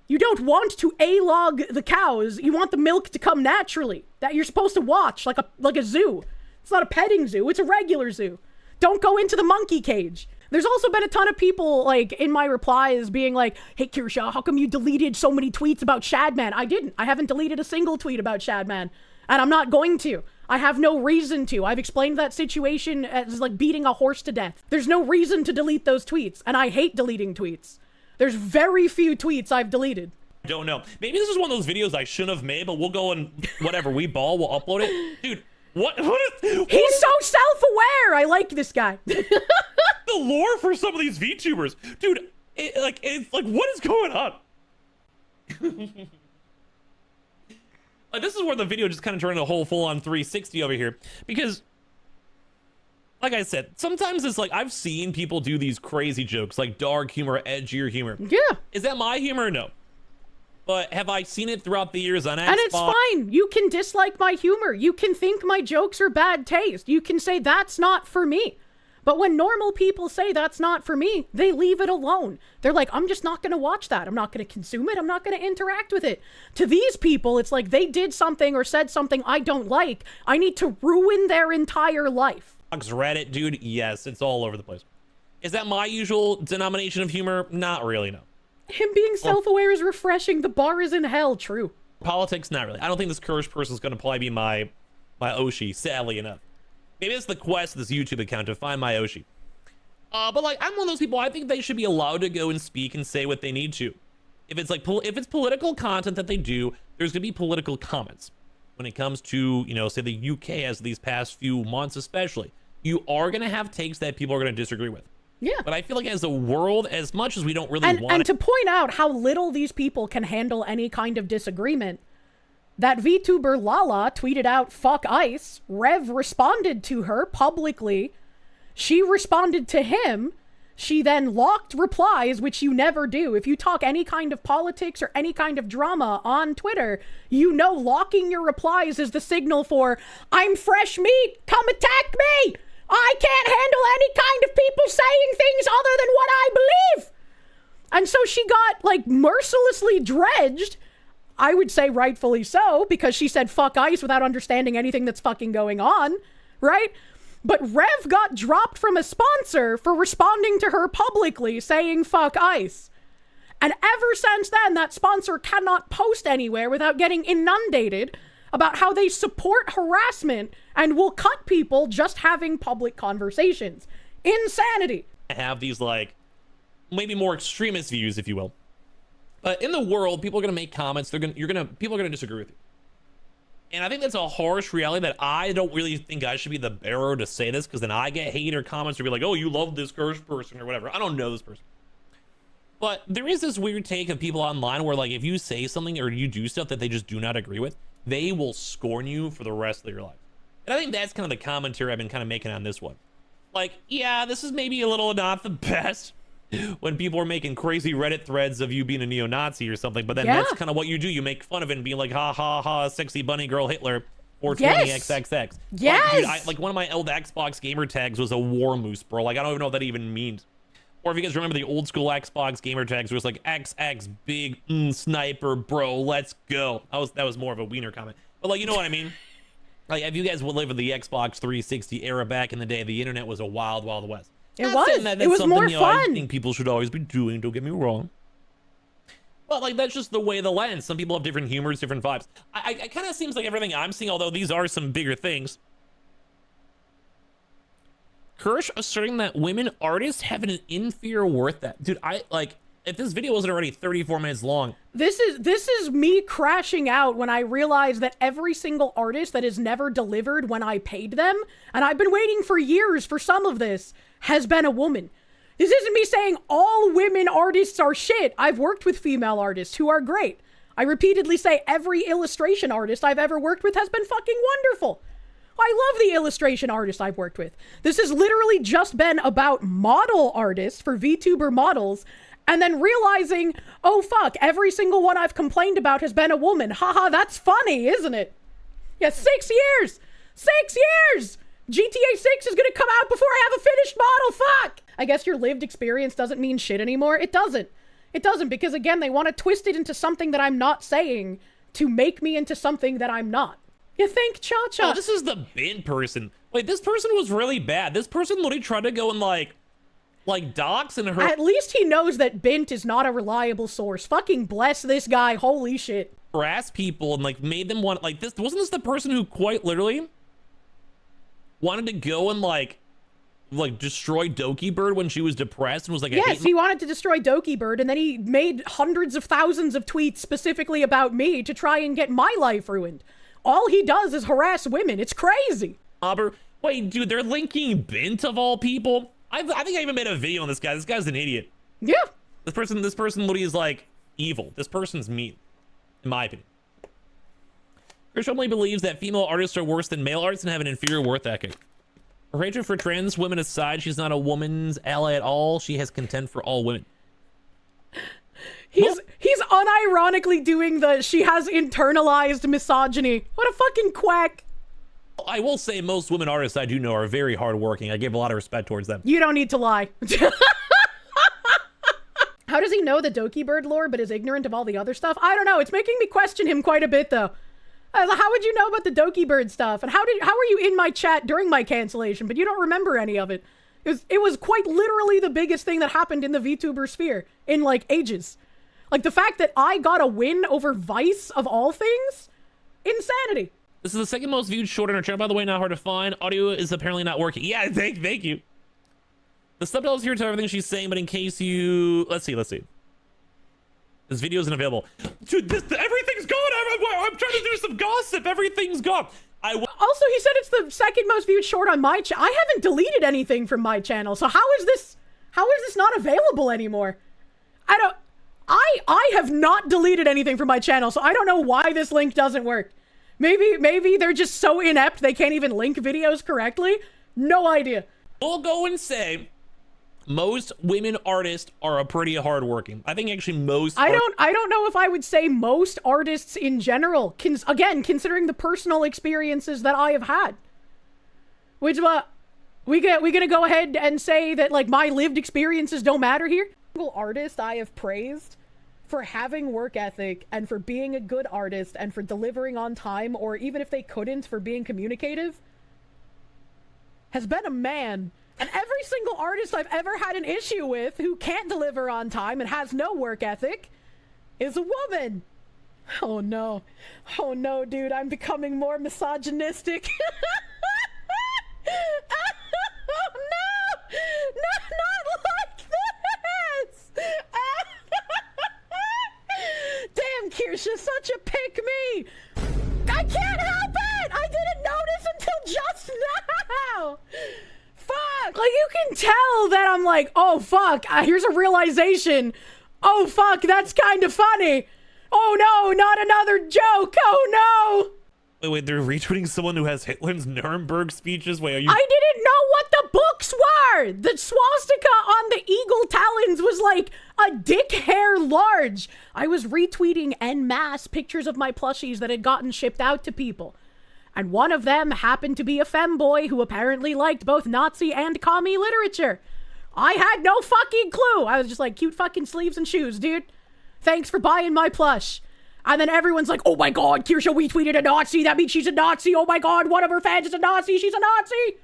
want to A-log the cows, you want the milk to come naturally, that you're supposed to watch like a zoo. It's not a petting zoo, it's a regular zoo. Don't go into the monkey cage. There's also been a ton of people, like, in my replies being like, hey, Kirsche, how come you deleted so many tweets about Shadman? I didn't. I haven't deleted a single tweet about Shadman. And I'm not going to. I have no reason to. I've explained that situation as, like, beating a horse to death. There's no reason to delete those tweets. And I hate deleting tweets. There's very few tweets I've deleted. Don't know. Maybe this is one of those videos I shouldn't have made, but we'll go and whatever, we ball, we'll upload it. Dude. What He's so self-aware. I like this guy. The lore for some of these VTubers, dude. It's like, what is going on? This is where the video just kind of turned a whole full-on 360 over here, because, like I said, sometimes it's like I've seen people do these crazy jokes, like dark humor, edgier humor. Yeah. Is that my humor? No. But have I seen it throughout the years on Xbox? And it's fine. You can dislike my humor. You can think my jokes are bad taste. You can say that's not for me. But when normal people say that's not for me, they leave it alone. They're like, I'm just not going to watch that. I'm not going to consume it. I'm not going to interact with it. To these people, it's like they did something or said something I don't like. I need to ruin their entire life. Reddit, dude, yes, it's all over the place. Is that my usual denomination of humor? Not really, no. Him being self-aware is refreshing. The bar is in hell. True. Politics, not really. I don't think this Kirsche person is going to probably be my Oshi, sadly enough. Maybe it's the quest of this YouTube account to find my Oshi. But like, I'm one of those people, I think they should be allowed to go and speak and say what they need to. If it's like, if it's political content that they do, there's going to be political comments. When it comes to, you know, say the UK as these past few months especially, you are going to have takes that people are going to disagree with. Yeah. But I feel like as a world, as much as we don't really want and to point out how little these people can handle any kind of disagreement, that VTuber Lala tweeted out, fuck ICE. Rev responded to her publicly. She responded to him. She then locked replies, which you never do. If you talk any kind of politics or any kind of drama on Twitter, you know locking your replies is the signal for, I'm fresh meat, come attack me! I can't handle any kind of people saying things other than what I believe. And so she got, like, mercilessly dredged. I would say rightfully so, because she said fuck ICE without understanding anything that's fucking going on, right? But Rev got dropped from a sponsor for responding to her publicly saying fuck ICE. And ever since then, that sponsor cannot post anywhere without getting inundated about how they support harassment and will cut people just having public conversations. Insanity. Have these, like, maybe more extremist views, if you will. But in the world, people are going to make comments. People are going to disagree with you. And I think that's a harsh reality that I don't really think I should be the bearer to say this, because then I get hate or comments or be like, oh, you love this Kirsche person or whatever. I don't know this person. But there is this weird take of people online where, like, if you say something or you do stuff that they just do not agree with, they will scorn you for the rest of your life. And I think that's kind of the commentary I've been kind of making on this one. Like, yeah, this is maybe a little not the best when people are making crazy Reddit threads of you being a neo-Nazi or something, but then that's kind of what you do. You make fun of it and be like, ha, ha, ha, sexy bunny girl Hitler, or 20XXX. Yes! Like, dude, like, one of my old Xbox gamer tags was a war moose, bro. Like, I don't even know what that even means. Or if you guys remember the old school Xbox gamer tags, where it's like XX big sniper, bro, let's go. That was more of a wiener comment, but like, you know what I mean? Like, if you guys would live in the Xbox 360 era back in the day, the internet was a wild, wild west. It was more fun. I think people should always be doing. Don't get me wrong. But like, that's just the way the lens. Some people have different humors, different vibes. It kind of seems like everything I'm seeing, although these are some bigger things. Kirsche asserting that women artists have an inferior worth. That dude, if this video wasn't already 34 minutes long. This is me crashing out when I realize that every single artist that has never delivered when I paid them, and I've been waiting for years for some of this, has been a woman. This isn't me saying all women artists are shit. I've worked with female artists who are great. I repeatedly say every illustration artist I've ever worked with has been fucking wonderful. I love the illustration artists I've worked with. This has literally just been about model artists for VTuber models, and then realizing, oh fuck, every single one I've complained about has been a woman. Haha, that's funny, isn't it? Yeah, 6 years! 6 years! GTA 6 is gonna come out before I have a finished model, fuck! I guess your lived experience doesn't mean shit anymore. It doesn't. It doesn't, because again, they want to twist it into something that I'm not saying to make me into something that I'm not. You think, Cha-Cha? Oh, this is the bin person. Wait, this person was really bad. This person literally tried to go and like dox and her. At least he knows that Bint is not a reliable source. Fucking bless this guy. Holy shit. Harass people and like made them want like this. Wasn't this the person who quite literally wanted to go and like destroy Doki Bird when she was depressed and was like, yes, he wanted to destroy Doki Bird, and then he made hundreds of thousands of tweets specifically about me to try and get my life ruined. All he does is harass women. It's crazy. Wait, dude, they're linking Bint of all people. I think I even made a video on this guy. This guy's an idiot. Yeah. This person literally is like evil. This person's mean, in my opinion. Kirsche only believes that female artists are worse than male artists and have an inferior worth ethic. Her hatred for trans women aside, she's not a woman's ally at all. She has contempt for all women. He's unironically doing she has internalized misogyny. What a fucking quack. I will say most women artists I do know are very hardworking. I give a lot of respect towards them. You don't need to lie. How does he know the Doki Bird lore but is ignorant of all the other stuff? I don't know. It's making me question him quite a bit though. How would you know about the Doki Bird stuff? And how were you in my chat during my cancellation, but you don't remember any of it? It was quite literally the biggest thing that happened in the VTuber sphere in like ages. Like the fact that I got a win over Vice of all things? Insanity. This is the second most viewed short on our channel, by the way, not hard to find. Audio is apparently not working. Yeah, thank you. The subtitles here tell everything she's saying, but in case you... Let's see. This video isn't available. Dude, everything's gone everywhere. I'm trying to do some gossip. Everything's gone. Also, he said it's the second most viewed short on my channel. I haven't deleted anything from my channel, so how is this not available anymore? I have not deleted anything from my channel, so I don't know why this link doesn't work. Maybe they're just so inept they can't even link videos correctly. No idea. We'll go and say most women artists are pretty hardworking. I think actually most. I don't know if I would say most artists in general. Again, considering the personal experiences that I have had. Which we gonna go ahead and say that like my lived experiences don't matter here. Single artist I have praised for having work ethic and for being a good artist and for delivering on time, or even if they couldn't, for being communicative, has been a man. And every single artist I've ever had an issue with who can't deliver on time and has no work ethic is a woman. Oh no, dude, I'm becoming more misogynistic. Oh no, not like this. Damn, Kirsche, such a pick me. I can't help it. I didn't notice until just now. Fuck. Like, you can tell that I'm like, oh fuck, here's a realization. Oh fuck, that's kind of funny. Oh no, not another joke. Oh no. Wait, they're retweeting someone who has Hitler's Nuremberg speeches? Wait, are you... I didn't know what the books were! The swastika on the eagle talons was like a dick hair large. I was retweeting en masse pictures of my plushies that had gotten shipped out to people. And one of them happened to be a femboy who apparently liked both Nazi and commie literature. I had no fucking clue. I was just like, cute fucking sleeves and shoes, dude. Thanks for buying my plush. And then everyone's like, oh my god, Kirsche retweeted a Nazi. That means she's a Nazi. Oh my god, one of her fans is a Nazi. She's a Nazi.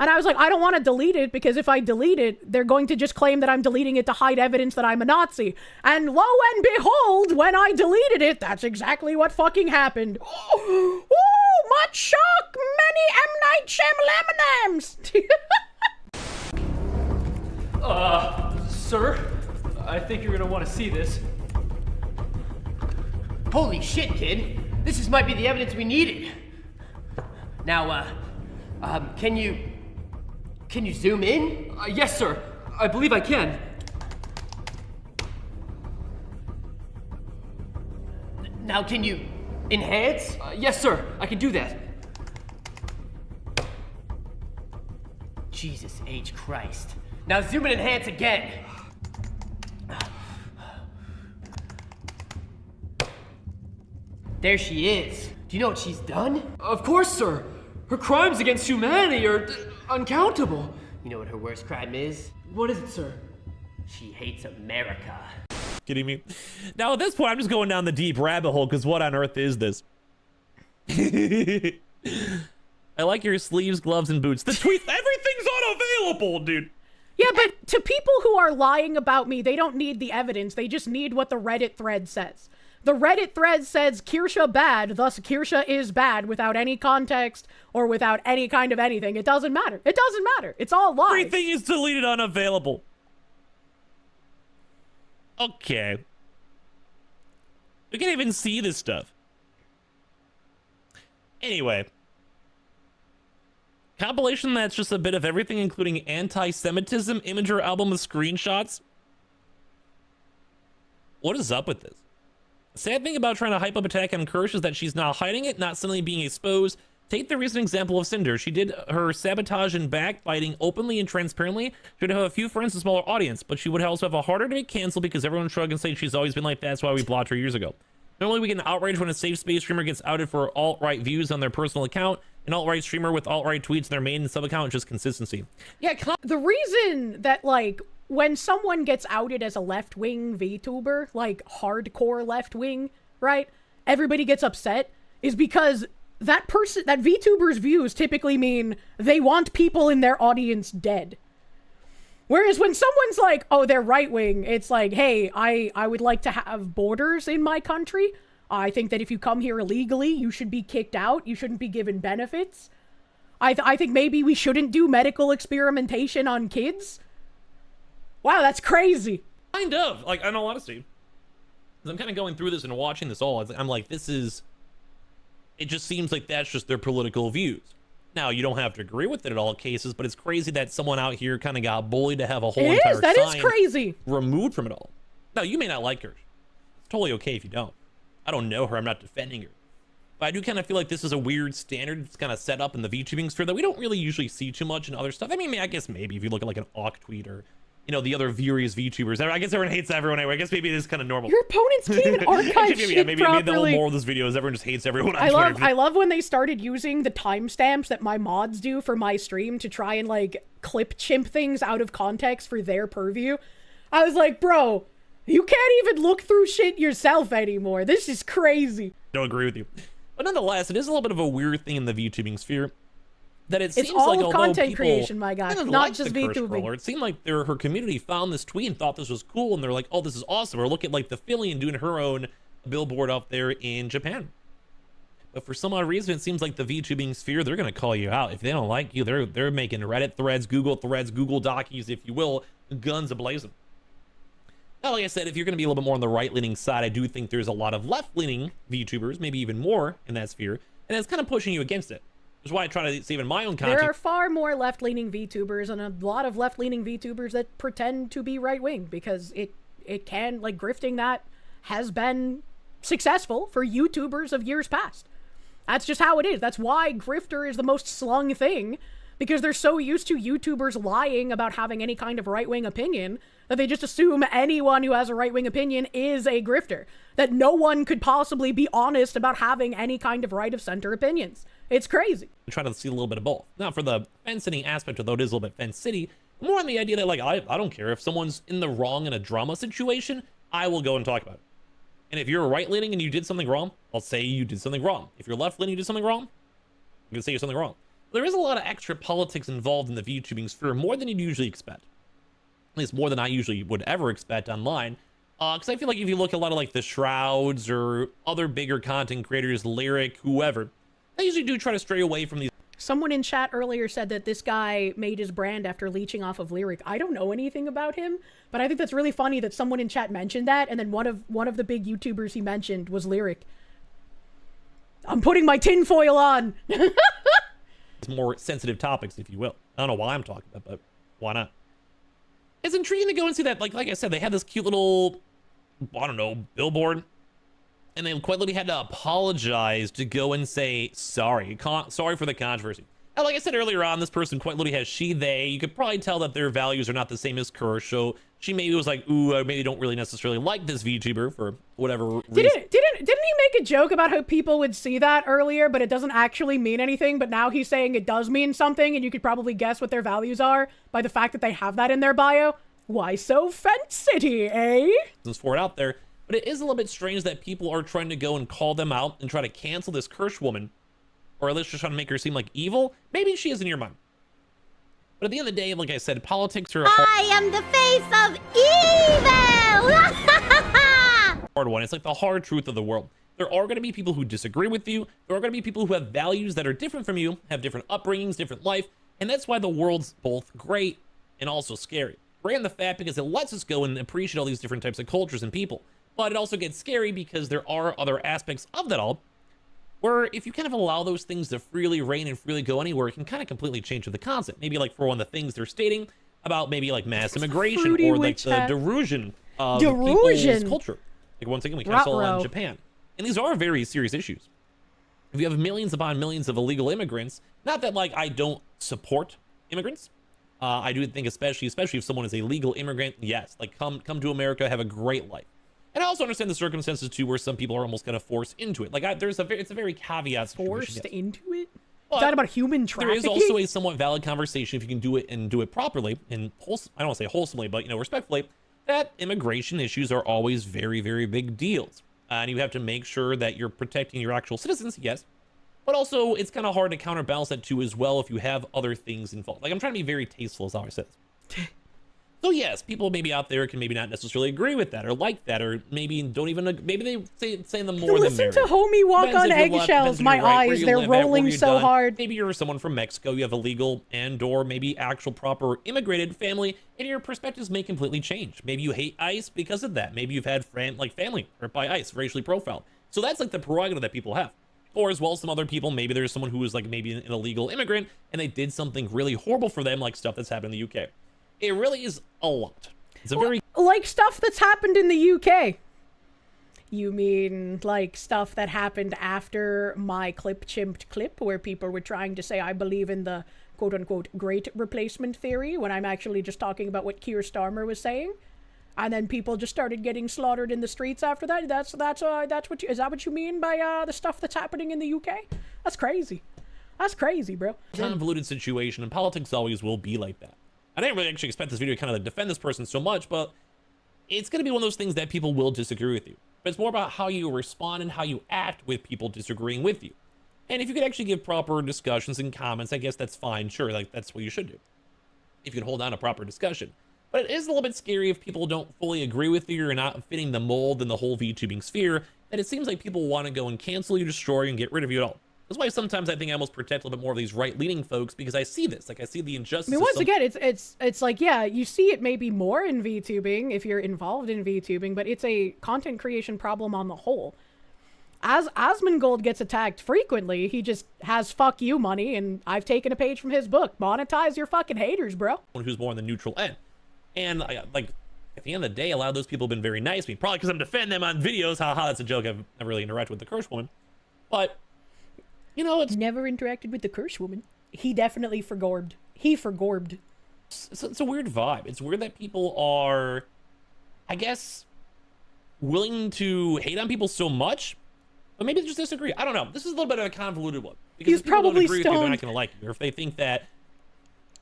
And I was like, I don't want to delete it because if I delete it, they're going to just claim that I'm deleting it to hide evidence that I'm a Nazi. And lo and behold, when I deleted it, that's exactly what fucking happened. Oh, much shock, many M. Night Shyamalan's. Sir, I think you're gonna want to see this. Holy shit, kid. This might be the evidence we needed. Now, can you zoom in? Yes, sir. I believe I can. Now, can you enhance? Yes, sir. I can do that. Jesus H. Christ. Now zoom and enhance again. There she is. Do you know what she's done? Of course, sir. Her crimes against humanity are uncountable. You know what her worst crime is? What is it, sir? She hates America. Kidding me? Now at this point, I'm just going down the deep rabbit hole because what on earth is this? I like your sleeves, gloves, and boots. The tweet, everything's unavailable, dude. Yeah, but to people who are lying about me, they don't need the evidence. They just need what the Reddit thread says. The Reddit thread says Kirsche bad, thus Kirsche is bad without any context or without any kind of anything. It doesn't matter. It doesn't matter. It's all lies. Everything is deleted unavailable. Okay. We can't even see this stuff. Anyway. Compilation that's just a bit of everything, including anti-Semitism, imager album with screenshots. What is up with this? Sad thing about trying to hype up attack on Kirsche is that she's not hiding it, not suddenly being exposed. Take the recent example of Cinder. She did her sabotage and backbiting openly and transparently. She would have a few friends and smaller audience, but she would also have a harder to get canceled because everyone shrug and say she's always been like that. That's why we blocked her years ago. Normally we get an outrage when a safe space streamer gets outed for alt-right views on their personal account. An alt-right streamer with alt-right tweets in their main and sub-account, just consistency. Yeah, the reason that, like, when someone gets outed as a left-wing VTuber, like hardcore left-wing, right? Everybody gets upset is because that VTuber's views typically mean they want people in their audience dead. Whereas when someone's like, oh, they're right-wing, it's like, hey, I would like to have borders in my country. I think that if you come here illegally, you should be kicked out. You shouldn't be given benefits. I think maybe we shouldn't do medical experimentation on kids. Wow, that's crazy. Kind of. Like, in all honesty, I'm kind of going through this and watching this all. I'm like, this is... It just seems like that's just their political views. Now, you don't have to agree with it in all cases, but it's crazy that someone out here kind of got bullied to have a whole entire sign that is crazy. Removed from it all. Now, you may not like her. It's totally okay if you don't. I don't know her. I'm not defending her. But I do kind of feel like this is a weird standard that's kind of set up in the VTubing sphere that we don't really usually see too much in other stuff. I mean, I guess maybe if you look at like an Awk tweet or, you know, the other various VTubers. I guess everyone hates everyone anyway. I guess maybe it is kind of normal. Your opponents can't even archive shit maybe the whole moral of this video is everyone just hates everyone on Twitter. I love when they started using the timestamps that my mods do for my stream to try and, like, clip chimp things out of context for their purview. I was like, bro, you can't even look through shit yourself anymore. This is crazy. Don't agree with you. But nonetheless, it is a little bit of a weird thing in the VTubing sphere. That it seems it's all like of content creation, my guy, not just VTubing. It seemed like her community found this tweet and thought this was cool, and they're like, "Oh, this is awesome." Or look at like the Philly doing her own billboard up there in Japan. But for some odd reason, it seems like the VTubing sphere, they're gonna call you out if they don't like you. They're making Reddit threads, Google docies, if you will, guns ablazing. Now, like I said, if you're gonna be a little bit more on the right-leaning side, I do think there's a lot of left-leaning VTubers, maybe even more in that sphere, and it's kind of pushing you against it. Which is why I try to save in my own content. There are far more left-leaning VTubers and a lot of left-leaning VTubers that pretend to be right-wing because it can, like, grifting that has been successful for YouTubers of years past. That's just how it is. That's why grifter is the most slung thing, because they're so used to YouTubers lying about having any kind of right-wing opinion that they just assume anyone who has a right-wing opinion is a grifter. That no one could possibly be honest about having any kind of right-of-center opinions. It's crazy. Try to see a little bit of both. Now, for the fence-sitting aspect, although it is a little bit fence-city, More on the idea that, like, I don't care if someone's in the wrong in a drama situation, I will go and talk about it. And if you're right-leaning and you did something wrong, I'll say you did something wrong. If you're left-leaning, you did something wrong, I'm gonna say you're something wrong. There is a lot of extra politics involved in the VTubing sphere, more than you'd usually expect. At least more than I usually would ever expect online. Because I feel like if you look at a lot of like the Shrouds or other bigger content creators, Lyric, whoever, they usually do try to stray away from these. Someone in chat earlier said that this guy made his brand after leeching off of Lyric. I don't know anything about him, but I think that's really funny that someone in chat mentioned that, and then one of the big YouTubers he mentioned was Lyric. I'm putting my tinfoil on. It's more sensitive topics, if you will. I don't know why I'm talking about, but why not? It's intriguing to go and see that. Like I said, they had this cute little, I don't know, billboard, and they quite literally had to apologize to go and say sorry for the controversy. And like I said earlier on, this person quite literally has she, they. You could probably tell that their values are not the same as Kirsche. So she maybe was like, ooh, I maybe don't really necessarily like this VTuber for whatever reason. Didn't he make a joke about how people would see that earlier, but it doesn't actually mean anything, but now he's saying it does mean something, and you could probably guess what their values are by the fact that they have that in their bio? Why so Fence City, eh? For it out there, but it is a little bit strange that people are trying to go and call them out and try to cancel this Kirsche woman, or at least just trying to make her seem like evil. Maybe she is in your mind. But at the end of the day, like I said, politics are I am the face of evil! hard one. It's like the hard truth of the world. There are going to be people who disagree with you. There are going to be people who have values that are different from you, have different upbringings, different life, and that's why the world's both great and also scary. Great in the fact because it lets us go and appreciate all these different types of cultures and people, but it also gets scary because there are other aspects of that all where if you kind of allow those things to freely reign and freely go anywhere, it can kind of completely change the concept. Maybe like for one of the things they're stating about maybe like mass immigration or like the derision of people's culture. Like once again, we kind of saw in Japan. And these are very serious issues. If you have millions upon millions of illegal immigrants, not that like I don't support immigrants. I do think especially if someone is a legal immigrant, yes, like come to America, have a great life. And I also understand the circumstances too, where some people are almost kind of forced into it. Like it's a very caveat situation. Forced into it? But is that about human trafficking? There is also a somewhat valid conversation if you can do it and do it properly and I don't want to say wholesomely, but respectfully, that immigration issues are always very, very big deals. And you have to make sure that you're protecting your actual citizens, yes. But also, it's kind of hard to counterbalance that too as well if you have other things involved. Like, I'm trying to be very tasteful, as I always say. So yes, people maybe out there can maybe not necessarily agree with that or like that, or maybe don't even, maybe they say them more than Listen to homie walk on eggshells. My eyes, they're rolling so hard. Maybe you're someone from Mexico, you have a legal and or maybe actual proper immigrated family, and your perspectives may completely change. Maybe you hate ICE because of that. Maybe you've had family hurt by ICE, racially profiled. So that's like the prerogative that people have. Or as well as some other people, maybe there's someone who is like maybe an illegal immigrant and they did something really horrible for them, like stuff that's happened in the UK. It really is a lot. It's a very... Like stuff that's happened in the UK. You mean like stuff that happened after my chimped clip where people were trying to say I believe in the quote-unquote great replacement theory when I'm actually just talking about what Keir Starmer was saying? And then people just started getting slaughtered in the streets after that. Is that what you mean by the stuff that's happening in the UK? That's crazy. That's crazy, bro. Convoluted situation, and politics always will be like that. I didn't really actually expect this video to kind of like defend this person so much, but it's going to be one of those things that people will disagree with you. But it's more about how you respond and how you act with people disagreeing with you. And if you could actually give proper discussions and comments, I guess that's fine. Sure, like that's what you should do. If you can hold on to proper discussion. But it is a little bit scary if people don't fully agree with you or not fitting the mold in the whole VTubing sphere, that it seems like people want to go and cancel you, destroy you, and get rid of you at all. That's why sometimes I think I almost protect a little bit more of these right-leaning folks, because I see this. Like, I see the injustice. I mean, once again, it's like, yeah, you see it maybe more in VTubing if you're involved in VTubing, but it's a content creation problem on the whole. As Asmongold gets attacked frequently, he just has fuck you money, and I've taken a page from his book. Monetize your fucking haters, bro. Who's more on the neutral end. And, like, at the end of the day, a lot of those people have been very nice to me. Probably because I'm defending them on videos. Haha, that's a joke. I've never really interacted with the Kirsche woman. But... you know, it's never interacted with the Kirsche woman. He definitely forgorbed. He forgorbed. It's a weird vibe. It's weird that people are, I guess, willing to hate on people so much, but maybe they just disagree. I don't know. This is a little bit of a convoluted one. Because He's if people probably don't agree with you, they're stoned. not going to like you. Or if they think that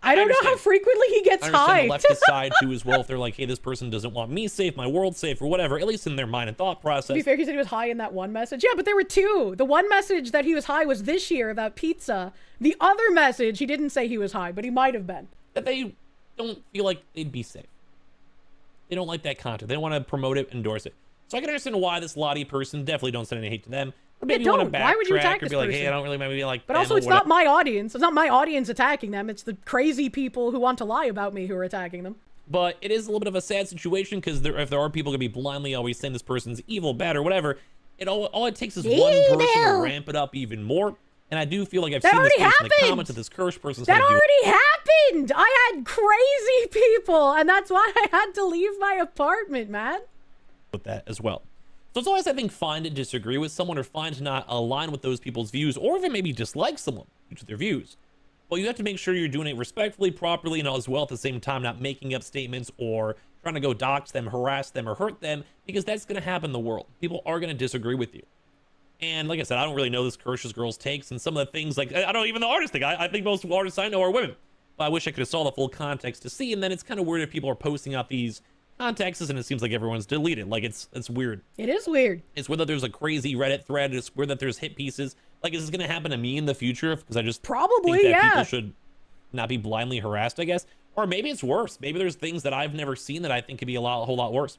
I don't know how frequently he gets I understand high. the leftist side too as well. If they're like, hey, this person doesn't want me safe, my world safe, or whatever, at least in their mind and thought process. To be fair, he said he was high in that one message. Yeah, but there were two. The one message that he was high was this year about pizza. The other message, he didn't say he was high, but he might have been. That they don't feel like they'd be safe. They don't like that content. They don't want to promote it, endorse it. So I can understand why this Lottie person, definitely don't send any hate to them. Or maybe want to Why would you attack backtrack or this be like, person? hey, I don't really maybe like. But also, it's not my audience. It's not my audience attacking them. It's the crazy people who want to lie about me who are attacking them. But it is a little bit of a sad situation because if there are people going to be blindly always saying this person's evil, bad, or whatever, all it takes is one person to ramp it up even more. And I do feel like I've seen this person in the comments of this Kirsche person. That already happened. I had crazy people, and that's why I had to leave my apartment, man. With that as well. So it's always, I think, fine to disagree with someone or fine to not align with those people's views, or even maybe dislike someone due to their views. But you have to make sure you're doing it respectfully, properly, and as well at the same time, not making up statements or trying to go dox them, harass them, or hurt them, because that's going to happen in the world. People are going to disagree with you. And like I said, I don't really know this Kirsche's girl's takes, and some of the things, like, I don't even the artist thing. I think most artists I know are women. But I wish I could have saw the full context to see, and then it's kind of weird if people are posting out these contexts and it seems like everyone's deleted. Like, it's weird. It is weird. It's weird that there's a crazy Reddit thread. It's weird that there's hit pieces. Like, is this going to happen to me in the future? Because I just probably think that people should not be blindly harassed, I guess. Or maybe it's worse. Maybe there's things that I've never seen that I think could be a whole lot worse.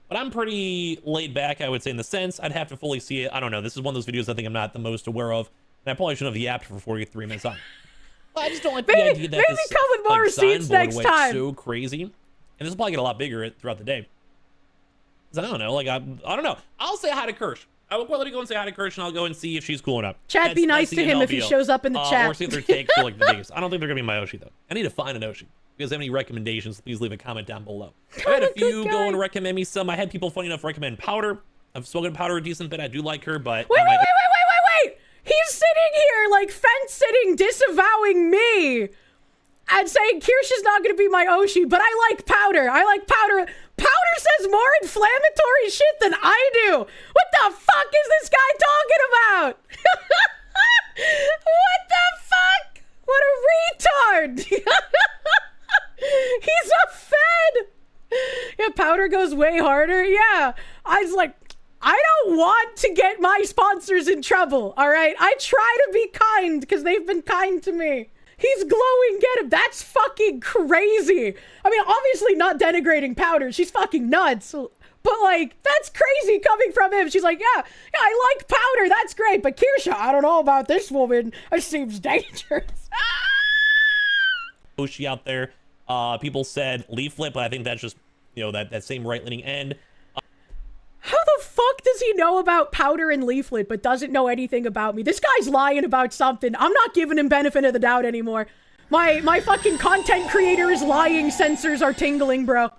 But I'm pretty laid back, I would say, in the sense. I'd have to fully see it. I don't know. This is one of those videos I think I'm not the most aware of. And I probably shouldn't have yapped for 43 minutes on. But I just don't like the idea that this come with more receipts next time. So crazy. And this will probably get a lot bigger throughout the day. Because I don't know. Like, I don't know. I'll say hi to Kirsche. I will quickly go and say hi to Kirsche, and I'll go and see if she's cool enough. Chat, be nice to him if he shows up in the chat. Or see if their takes are like the biggest. I don't think they're going to be my Oshi, though. I need to find an Oshi. If you guys have any recommendations, please leave a comment down below. I had a few go and recommend me some. I had people, funny enough, recommend Powder. I've spoken to Powder a decent bit. I do like her, but... Wait! He's sitting here, like, fence-sitting, disavowing me and saying Kirsche is not going to be my Oshi, but I like Powder. I like Powder. Powder says more inflammatory shit than I do. What the fuck is this guy talking about? What the fuck? What a retard. He's a fed. Yeah, Powder goes way harder. Yeah. I was like, I don't want to get my sponsors in trouble, all right? I try to be kind because they've been kind to me. He's glowing, get him. That's fucking crazy. I mean, obviously not denigrating Powder. She's fucking nuts. But, like, that's crazy coming from him. She's like, yeah, I like Powder. That's great. But Kirsche, I don't know about this woman. It seems dangerous. Oshi out there. People said leaflet, but I think that's just, you know, that same right-leaning end. How the fuck does he know about Powder and Leaflet but doesn't know anything about me? This guy's lying about something. I'm not giving him benefit of the doubt anymore. My fucking content creator is lying. Sensors are tingling, bro.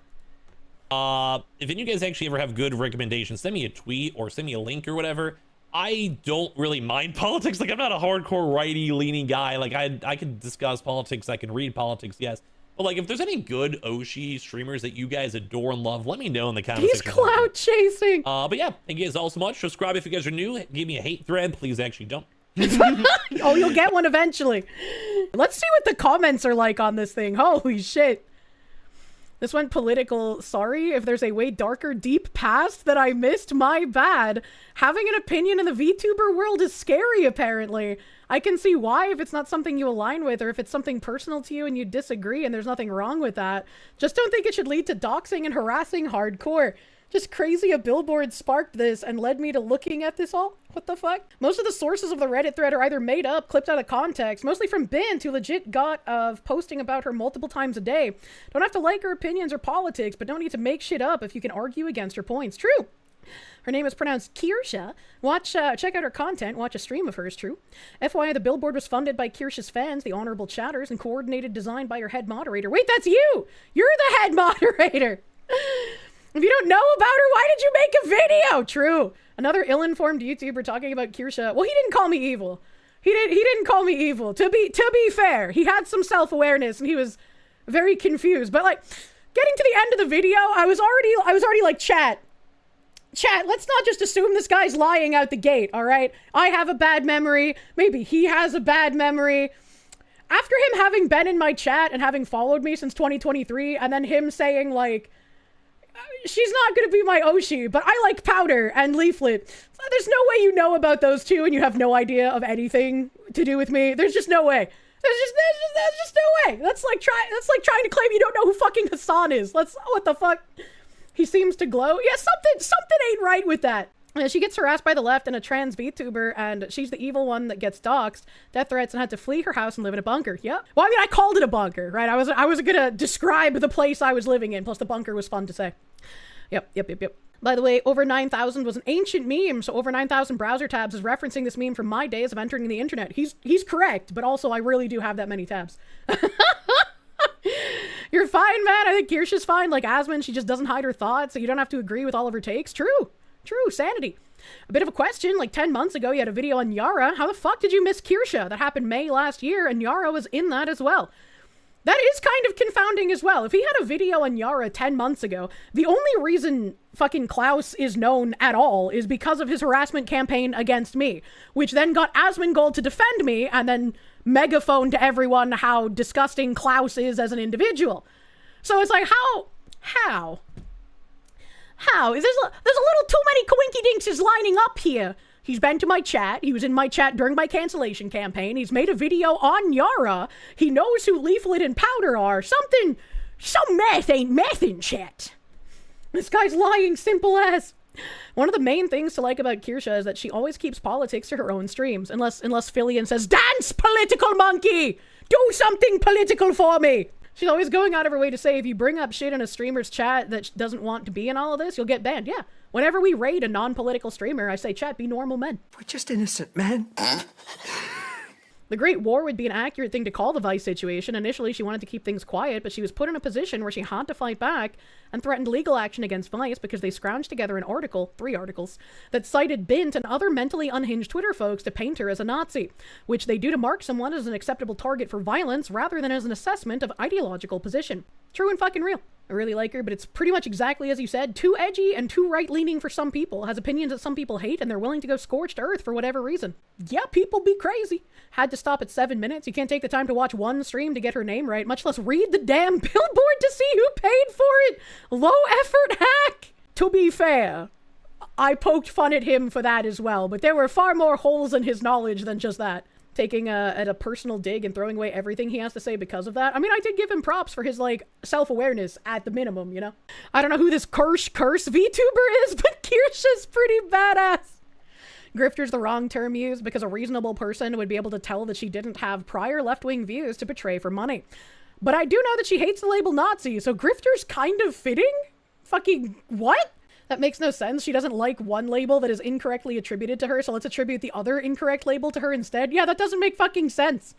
If any of you guys actually ever have good recommendations, send me a tweet or send me a link or whatever. I don't really mind politics. Like, I'm not a hardcore righty-leaning guy. Like, I can discuss politics. I can read politics, yes. But, like, if there's any good Oshi streamers that you guys adore and love, let me know in the comments section. He's clout chasing. But yeah, thank you guys all so much. Subscribe if you guys are new. Give me a hate thread. Please actually don't. Oh, you'll get one eventually. Let's see what the comments are like on this thing. Holy shit. This went political. Sorry if there's a way darker, deep past that I missed. My bad. Having an opinion in the VTuber world is scary, apparently. I can see why if it's not something you align with, or if it's something personal to you and you disagree, and there's nothing wrong with that. Just don't think it should lead to doxing and harassing hardcore. Just crazy a billboard sparked this and led me to looking at this all. What the fuck? Most of the sources of the Reddit thread are either made up, clipped out of context, mostly from Bint, who legit got of posting about her multiple times a day. Don't have to like her opinions or politics, but don't need to make shit up if you can argue against her points. True. Her name is pronounced Kirsche. Check out her content. Watch a stream of hers, true. FYI, the billboard was funded by Kirsche's fans, the Honorable Chatters, and coordinated design by her head moderator. Wait, that's you! You're the head moderator! If you don't know about her, why did you make a video? True. Another ill-informed YouTuber talking about Kirsche. Well, he didn't call me evil. He didn't call me evil. To be fair, he had some self-awareness and he was very confused. But like, getting to the end of the video, I was already like, chat, let's not just assume this guy's lying out the gate, all right? I have a bad memory. Maybe he has a bad memory. after him having been in my chat and having followed me since 2023, and then him saying, like, she's not gonna be my Oshi, but I like Powder and Leaflet. There's no way you know about those two and you have no idea of anything to do with me. There's just no way. There's just no way. That's like trying to claim you don't know who fucking Hassan is. What the fuck? He seems to glow. Yeah, something ain't right with that. And she gets harassed by the left and a trans VTuber, and she's the evil one that gets doxxed, death threats, and had to flee her house and live in a bunker. Yep. Well, I mean, I called it a bunker, right? I was gonna describe the place I was living in, plus the bunker was fun to say. Yep. By the way, over 9,000 was an ancient meme, so over 9,000 browser tabs is referencing this meme from my days of entering the internet. He's correct, but also I really do have that many tabs. You're fine, man. I think Kirsche is fine. Like Asmund, she just doesn't hide her thoughts, so you don't have to agree with all of her takes. True, sanity. A bit of a question, like 10 months ago, you had a video on Yara. How the fuck did you miss Kirsche? That happened May last year, and Yara was in that as well. That is kind of confounding as well. If he had a video on Yara 10 months ago, the only reason fucking Klaus is known at all is because of his harassment campaign against me, which then got Asmongold to defend me and then megaphone to everyone how disgusting Klaus is as an individual. So it's like, how? There's a little too many coinky dinks lining up here. He's been to my chat. He was in my chat during my cancellation campaign. He's made a video on Yara. He knows who Leaflet and Powder are. Some meth ain't meth in chat. This guy's lying simple as. One of the main things to like about Kirsche is that she always keeps politics to her own streams. Unless Fillion says, dance, political monkey! Do something political for me! She's always going out of her way to say, if you bring up shit in a streamer's chat that doesn't want to be in all of this, you'll get banned. Yeah. Whenever we raid a non-political streamer, I say, chat, be normal men. We're just innocent men. The Great War would be an accurate thing to call the Vice situation. Initially, she wanted to keep things quiet, but she was put in a position where she had to fight back and threatened legal action against Vice because they scrounged together an article, 3 articles, that cited Bint and other mentally unhinged Twitter folks to paint her as a Nazi, which they do to mark someone as an acceptable target for violence rather than as an assessment of ideological position. True and fucking real. I really like her, but it's pretty much exactly as you said, too edgy and too right-leaning for some people, has opinions that some people hate, and they're willing to go scorched earth for whatever reason. Yeah, people be crazy. Had to stop at 7 minutes. You can't take the time to watch one stream to get her name right, much less read the damn billboard to see who paid for it. Low-effort hack! To be fair, I poked fun at him for that as well, but there were far more holes in his knowledge than just that. Taking a personal dig and throwing away everything he has to say because of that. I mean, I did give him props for his, like, self-awareness at the minimum, you know? I don't know who this Kirsche VTuber is, but Kirsche's pretty badass. Grifter's the wrong term used because a reasonable person would be able to tell that she didn't have prior left-wing views to betray for money. But I do know that she hates the label Nazi, so Grifter's kind of fitting? Fucking what? That makes no sense. She doesn't like one label that is incorrectly attributed to her, so let's attribute the other incorrect label to her instead. Yeah, that doesn't make fucking sense.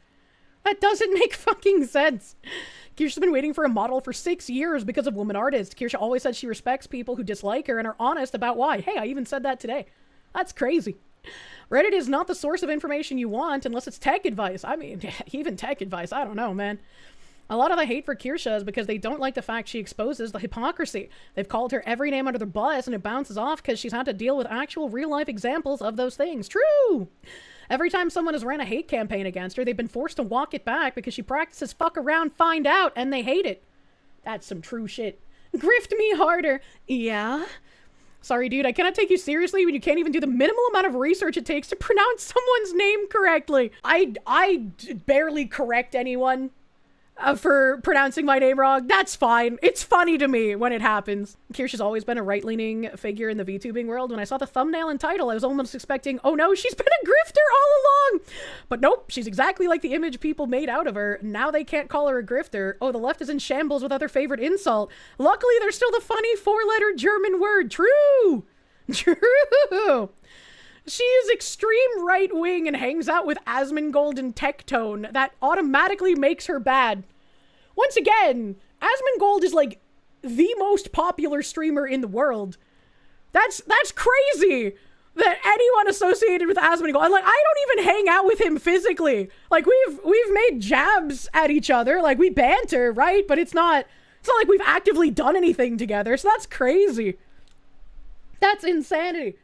That doesn't make fucking sense. Kirsche's been waiting for a model for 6 years because of woman artists. Kirsche always said she respects people who dislike her and are honest about why. Hey, I even said that today. That's crazy. Reddit is not the source of information you want unless it's tech advice. I mean, even tech advice, I don't know, man. A lot of the hate for Kirsche is because they don't like the fact she exposes the hypocrisy. They've called her every name under their bus, and it bounces off because she's had to deal with actual real-life examples of those things. True! Every time someone has ran a hate campaign against her, they've been forced to walk it back because she practices fuck around, find out, and they hate it. That's some true shit. Grift me harder. Yeah? Sorry, dude, I cannot take you seriously when you can't even do the minimal amount of research it takes to pronounce someone's name correctly. I barely correct anyone for pronouncing my name wrong. That's fine. It's funny to me when it happens. Kirsche's always been a right-leaning figure in the VTubing world. When I saw the thumbnail and title, I was almost expecting, oh no, she's been a grifter all along. But nope, she's exactly like the image people made out of her. Now they can't call her a grifter. Oh, the left is in shambles without their favorite insult. Luckily, there's still the funny 4-letter German word. True. True. She is extreme right-wing and hangs out with Asmongold and Tectone. That automatically makes her bad. Once again, Asmongold is like the most popular streamer in the world. That's crazy that anyone associated with Asmongold. And like, I don't even hang out with him physically. Like we've made jabs at each other. Like we banter, right? But it's not like we've actively done anything together. So that's crazy. That's insanity.